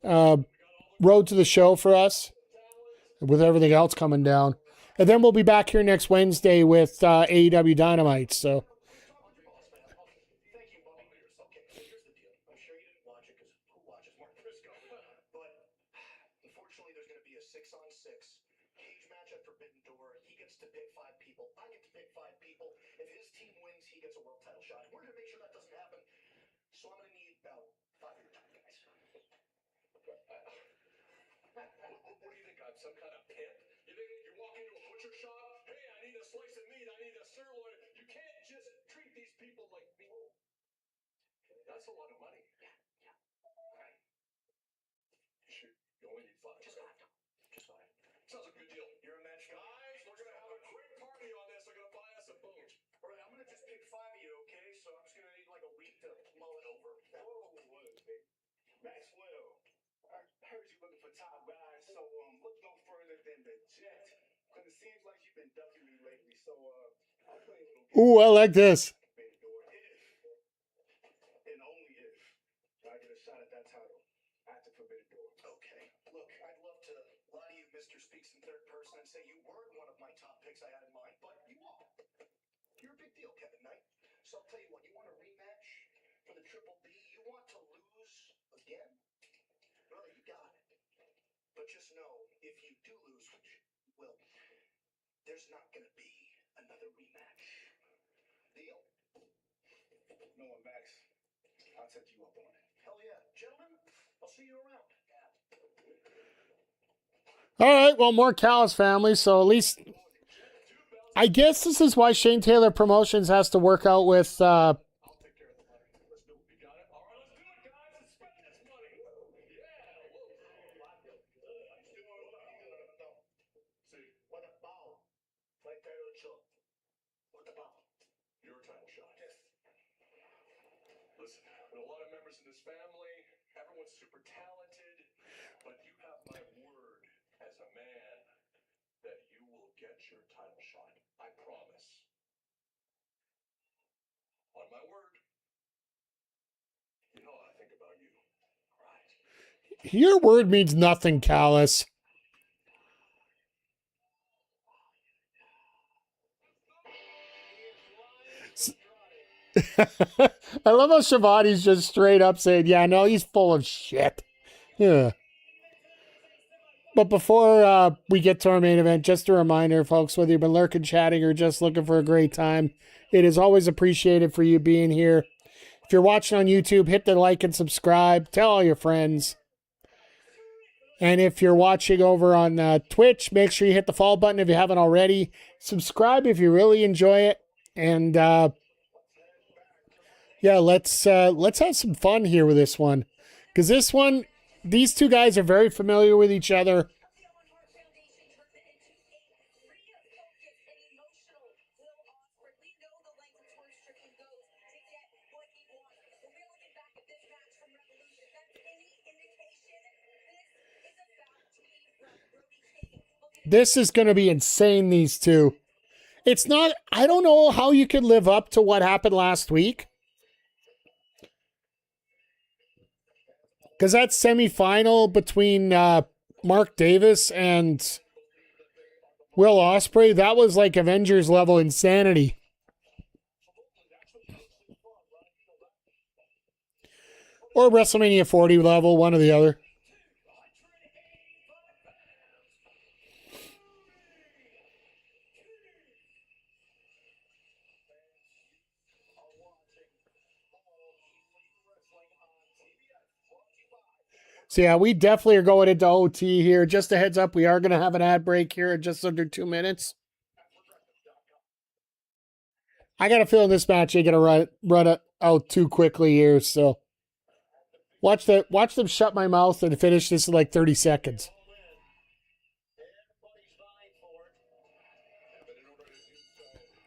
Road to the Show for us with everything else coming down. And then we'll be back here next Wednesday with AEW Dynamite. So So I'm going to need about 5 of your time, guys. What do you think? I'm some kind of pimp? You think you walk into a butcher shop? Hey, I need a slice of meat. I need a sirloin. You can't just treat these people like me. That's a lot of money. Yeah. Right. You only need 5. Just 5. Sounds like a good deal. You're a match guys. We're going to have a great party on this. They're going to buy us a boat. All right, I'm going to just pick 5 of you, okay? So I'm just going to need like a week to mull it over. Whoa, Maxwell, I heard you looking for top guys, so look no further than the Jet. Because it seems like you've been ducking me lately, so I'll play a little game. ooh, I like this. And only if I get a shot at that title at the Forbidden Door. Okay. Look, I'd love to lie to you, Mr. Speaks in third person, and say you weren't one of my top picks I had in mind, but you are. You're a big deal, Kevin Knight. So I'll tell you what, you want a rematch for the Triple B? You want to lose again? Well, you got it. But just know, if you do lose, which, well, there's not going to be another rematch. Deal? No one, Max. I'll set you up on it. Hell yeah. Gentlemen, I'll see you around. All right, well, more Callis family, so at least I guess this is why Shane Taylor Promotions has to work out with Listen, there are a lot of members in this family. Everyone's super talented, but you have my word as a man that you will get your title shot. I promise. On my word. You know what I think about you. Right. your word means nothing, Callis. I love how Shivani's just straight up saying, yeah, no, he's full of shit. Yeah. But before we get to our main event, just a reminder, folks, whether you've been lurking, chatting, or just looking for a great time, it is always appreciated for you being here. If you're watching on YouTube, hit the like and subscribe. Tell all your friends. And if you're watching over on Twitch, make sure you hit the follow button if you haven't already. Subscribe if you really enjoy it. And yeah, let's have some fun here with this one. Because this one, these two guys are very familiar with each other. This is going to be insane, these two. It's not, I don't know how you could live up to what happened last week. Because that semifinal between Mark Davis and Will Ospreay, that was like Avengers level insanity. Or WrestleMania 40 level, one or the other. So yeah, we definitely are going into OT here. Just a heads up, we are going to have an ad break here in just under 2 minutes. I got a feeling this match ain't going to run it out too quickly here. So watch them shut my mouth and finish this in like 30 seconds.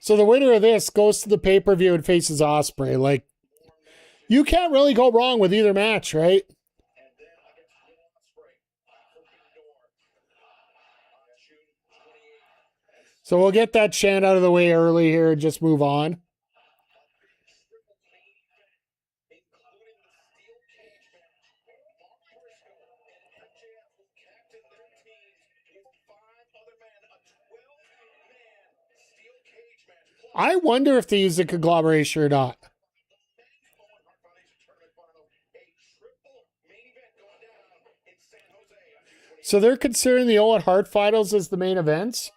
So the winner of this goes to the pay-per-view and faces Ospreay. Like, you can't really go wrong with either match, right? So we'll get that chant out of the way early here and just move on. I wonder if they use the conglomeration or not. So they're considering the Owen Hart finals as the main events?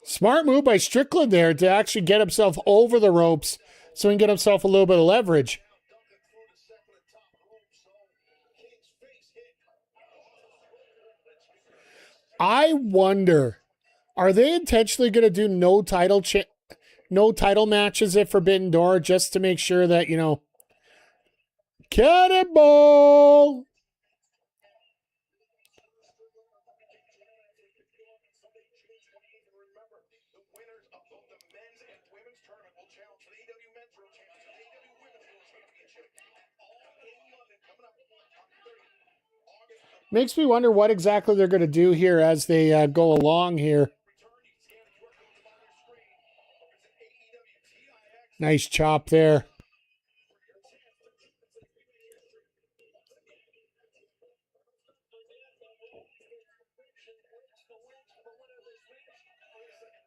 Smart move by Strickland there to actually get himself over the ropes so he can get himself a little bit of leverage. I wonder, are they intentionally going to do no title matches at Forbidden Door just to make sure that, you know, cannonball! Makes me wonder what exactly they're going to do here as they go along here. Nice chop there.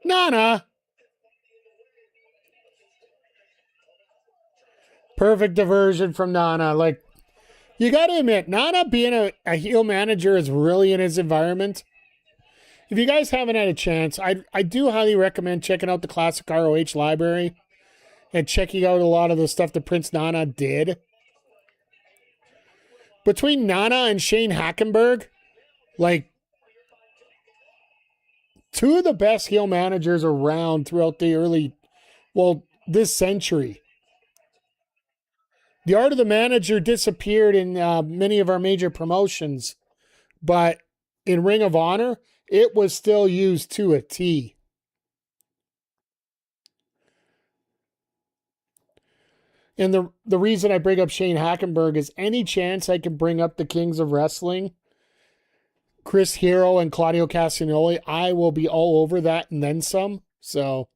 Nana. Perfect diversion from Nana. Like, you got to admit, Nana being a heel manager is really in his environment. If you guys haven't had a chance, I do highly recommend checking out the classic ROH library and checking out a lot of the stuff that Prince Nana did. Between Nana and Shane Hackenberg, like, two of the best heel managers around throughout this century. The art of the manager disappeared in many of our major promotions, but in Ring of Honor, it was still used to a T. And the reason I bring up Shane Hackenberg is any chance I can bring up the Kings of Wrestling, Chris Hero and Claudio Castagnoli, I will be all over that and then some. So,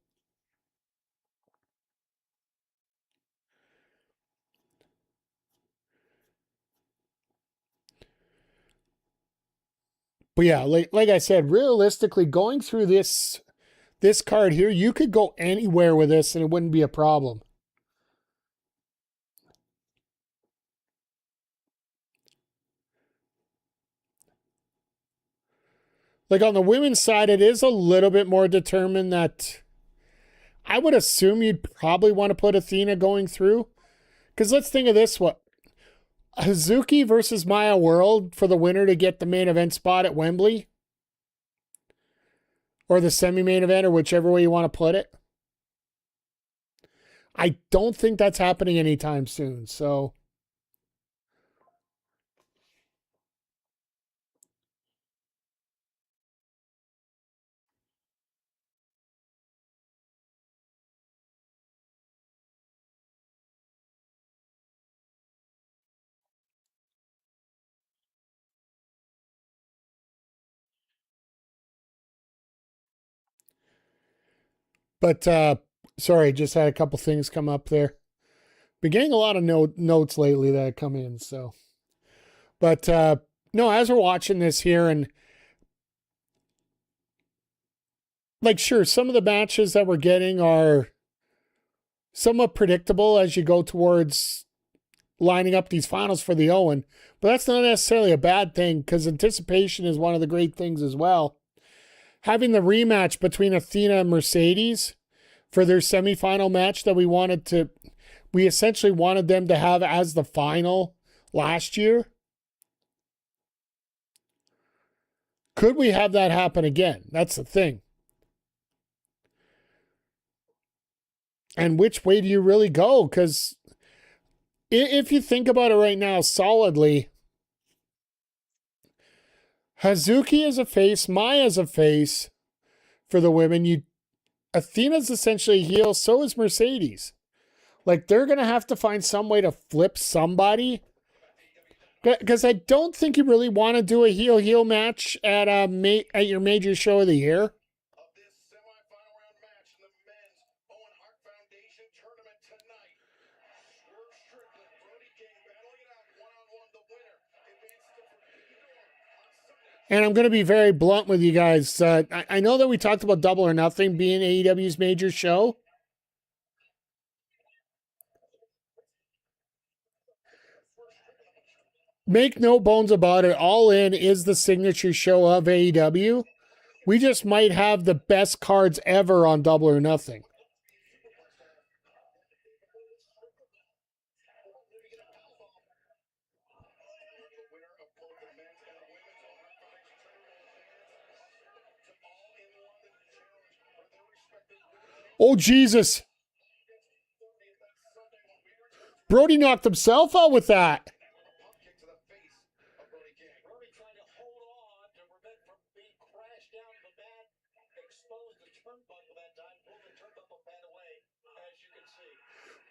but yeah, like I said, realistically, going through this card here, you could go anywhere with this and it wouldn't be a problem. Like on the women's side, it is a little bit more determined that I would assume you'd probably want to put Athena going through. Because let's think of this one. Hazuki versus Maya World for the winner to get the main event spot at Wembley. Or the semi-main event, or whichever way you want to put it. I don't think that's happening anytime soon. So But sorry, just had a couple things come up there. Been getting a lot of notes lately that come in. So, but no, as we're watching this here, and like, sure, some of the matches that we're getting are somewhat predictable as you go towards lining up these finals for the Owen, but that's not necessarily a bad thing because anticipation is one of the great things as well. Having the rematch between Athena and Mercedes for their semifinal match that we essentially wanted them to have as the final last year. Could we have that happen again? That's the thing. And which way do you really go? Because if you think about it right now solidly, Hazuki is a face, Maya's a face for the women. Athena's essentially a heel, so is Mercedes. Like, they're going to have to find some way to flip somebody. Because I don't think you really want to do a heel-heel match at your major show of the year. Of this semifinal round match in the men's Owen Hart Foundation tournament tonight. Swerve Strickland, Brody King battling it out one-on-one. The winner advances to Forbidden Door on Sunday. And I'm going to be very blunt with you guys. I know that we talked about Double or Nothing being AEW's major show. Make no bones about it, All In is the signature show of AEW. We just might have the best cards ever on Double or Nothing. Oh, Jesus. Brody knocked himself out with that. Brody trying to hold on to prevent from being crashed down to the mat, exposed the turnbuckle that time, pulled the turnbuckle pad away, as you can see.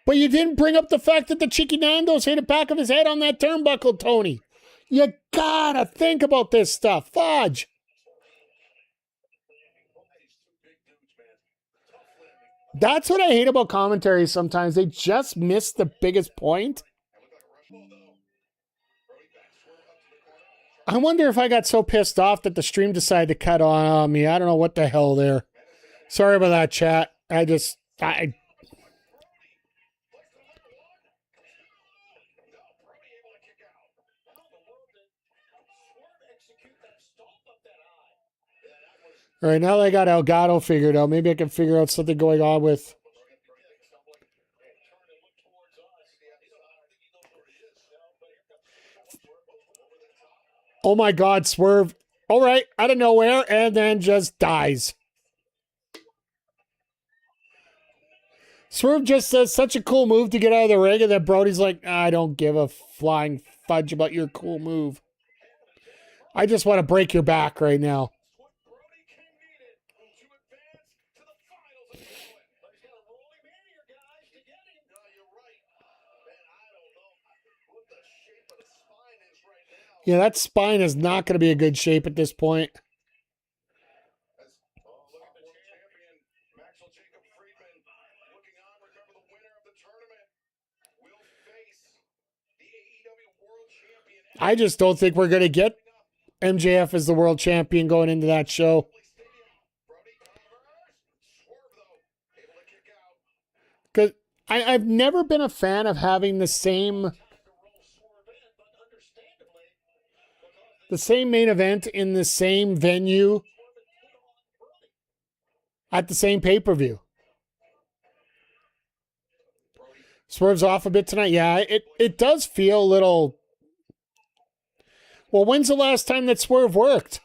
But you didn't bring up the fact that the Chicky Nando's hit the back of his head on that turnbuckle, Tony. You gotta think about this stuff. Fudge. That's what I hate about commentary sometimes. They just miss the biggest point. I wonder if I got so pissed off that the stream decided to cut on me. I don't know what the hell there. Sorry about that, chat. All right, now that I got Elgato figured out, maybe I can figure out something going on with... Oh my God, Swerve. All right, out of nowhere, and then just dies. Swerve just does such a cool move to get out of the ring, and then Brody's like, I don't give a flying fudge about your cool move. I just want to break your back right now. Yeah, that spine is not going to be a good shape at this point. I just don't think we're going to get MJF as the world champion going into that show. Because I've never been a fan of having the same main event in the same venue at the same pay-per-view. Swerve's off a bit tonight. Yeah, it does feel a little... Well, when's the last time that Swerve worked?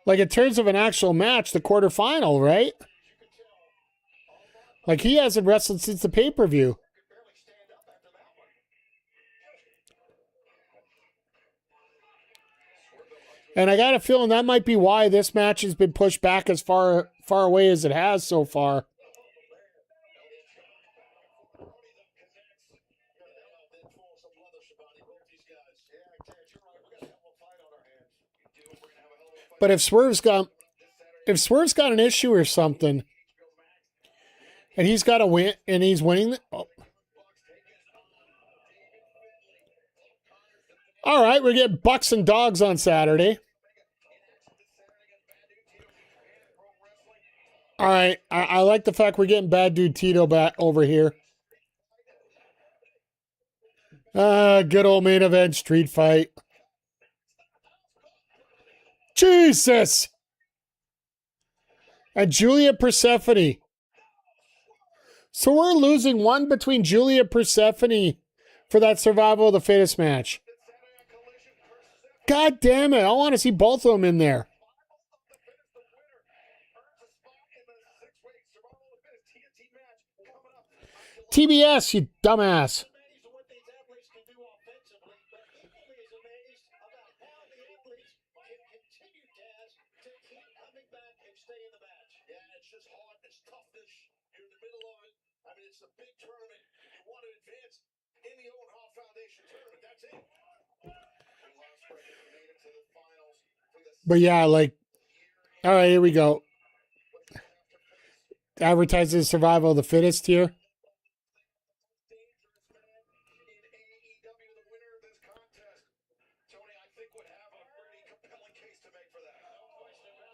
Like, in terms of an actual match, the quarterfinal, right? Like, he hasn't wrestled since the pay-per-view. And I got a feeling that might be why this match has been pushed back as far away as it has so far. But if Swerve's got an issue or something, and he's got to win, and he's winning. All right, we're getting Bucks and Dogs on Saturday. All right, I like the fact we're getting Bad Dude Tito back over here. Good old main event street fight. Jesus! And Julia Persephone. So we're losing one between Julia Persephone for that survival of the fittest match. God damn it. I want to see both of them in there. TBS, you dumbass. But yeah, like, all right, here we go. Advertises survival of the fittest here.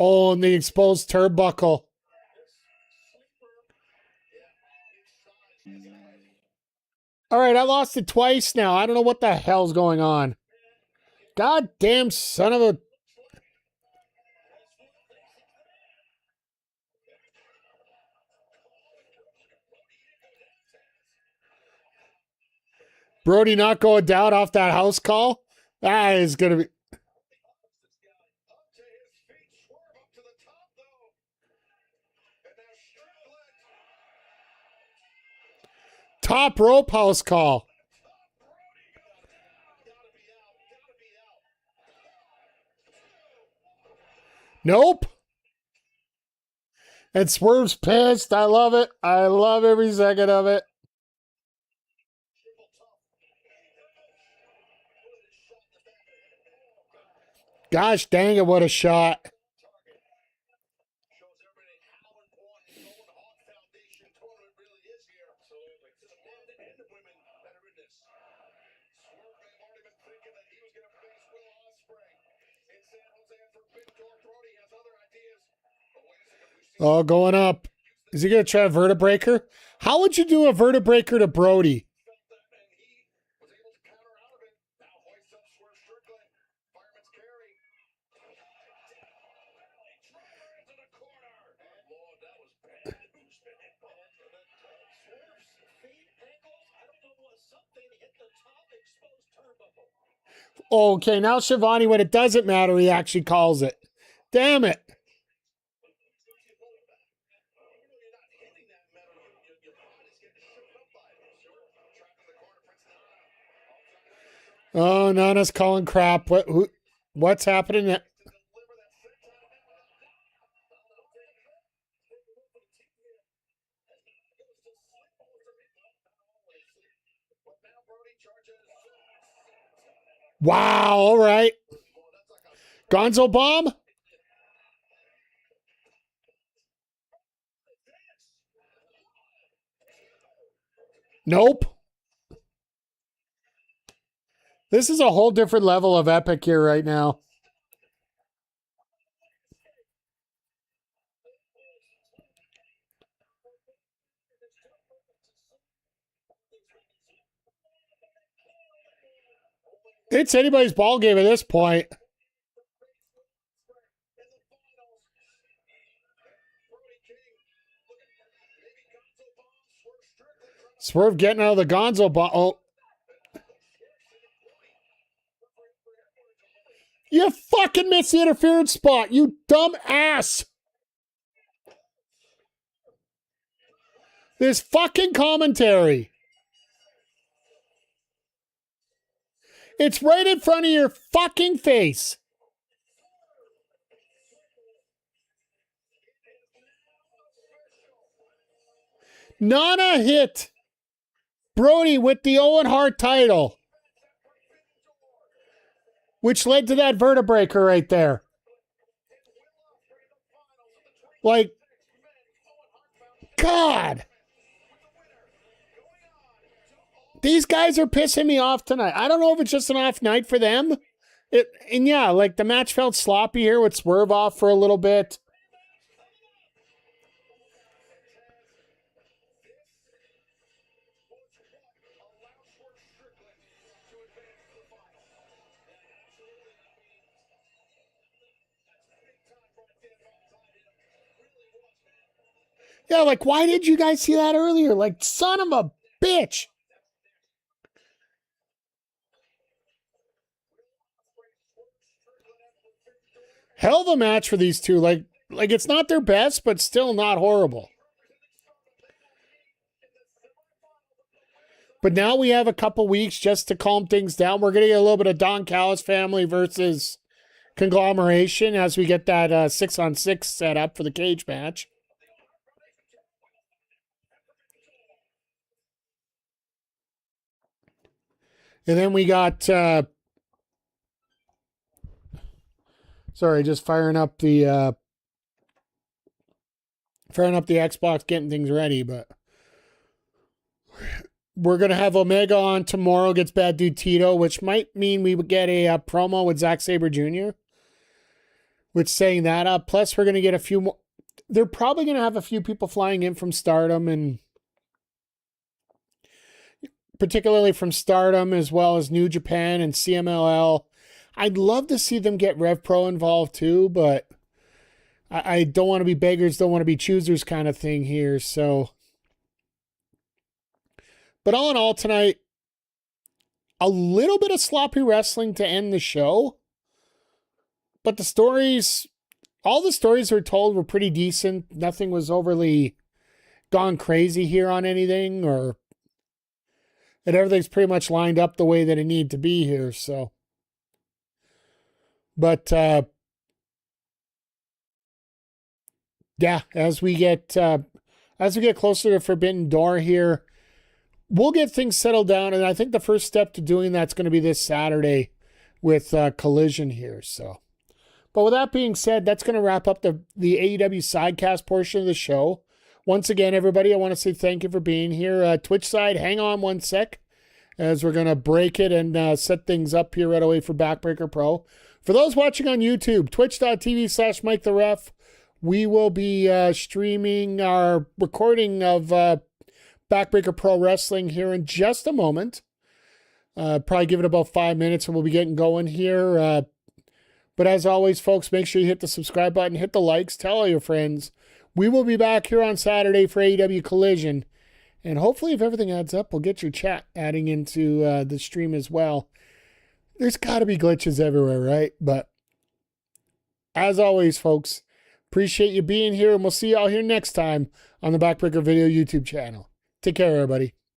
Oh, and the exposed turnbuckle. All right, I lost it twice now. I don't know what the hell's going on. God damn son of a... Brody not going down off that house call? That is going to be... Top rope house call. Nope. And Swerve's pissed. I love it. I love every second of it. Gosh dang it, what a shot. Oh, going up. Is he going to try a vertebreaker? How would you do a vertebreaker to Brody? Okay, now Shivani, when it doesn't matter, he actually calls it. Damn it. Oh, Nana's calling crap. What's happening? Wow, all right. Gonzo bomb? Nope. This is a whole different level of epic here right now. It's anybody's ball game at this point. Swerve getting out of the Gonzo bomb. Oh. You fucking missed the interference spot, you dumb ass. This fucking commentary. It's right in front of your fucking face. Nana hit Brody with the Owen Hart title, which led to that vertebreaker right there. Like, God. These guys are pissing me off tonight. I don't know if it's just an off night for them. And yeah, like the match felt sloppy here with Swerve off for a little bit. Yeah, like, why did you guys see that earlier? Like, son of a bitch. Hell of a match for these two. Like it's not their best, but still not horrible. But now we have a couple weeks just to calm things down. We're going to get a little bit of Don Callis family versus Conglomeration as we get that 6-on-6 set up for the cage match. And then we got, sorry, just firing up the Xbox, getting things ready, but we're going to have Omega on tomorrow, gets Bad Dude Tito, which might mean we would get a promo with Zack Sabre Jr., which saying that up. Plus, we're going to get a few more. They're probably going to have a few people flying in from Stardom, and particularly from Stardom, as well as New Japan and CMLL. I'd love to see them get Rev Pro involved too, but I don't want to be beggars, don't want to be choosers kind of thing here. So, but all in all tonight, a little bit of sloppy wrestling to end the show. But the stories, all the stories were told were pretty decent. Nothing was overly gone crazy here on anything, and everything's pretty much lined up the way that it needed to be here. So, but yeah, as we get closer to Forbidden Door here, we'll get things settled down, and I think the first step to doing that's going to be this Saturday with Collision here. So, but with that being said, that's going to wrap up the AEW Sidecast portion of the show. Once again, everybody, I want to say thank you for being here. Twitch side, hang on one sec, as we're going to break it and set things up here right away for Backbreaker Pro. For those watching on YouTube, twitch.tv/MikeTheRef, we will be streaming our recording of Backbreaker Pro Wrestling here in just a moment. Probably give it about 5 minutes and we'll be getting going here. But as always, folks, make sure you hit the subscribe button, hit the likes, tell all your friends. We will be back here on Saturday for AEW Collision. And hopefully, if everything adds up, we'll get your chat adding into the stream as well. There's got to be glitches everywhere, right? But as always, folks, appreciate you being here, and we'll see y'all here next time on the Backbreaker Video YouTube channel. Take care, everybody.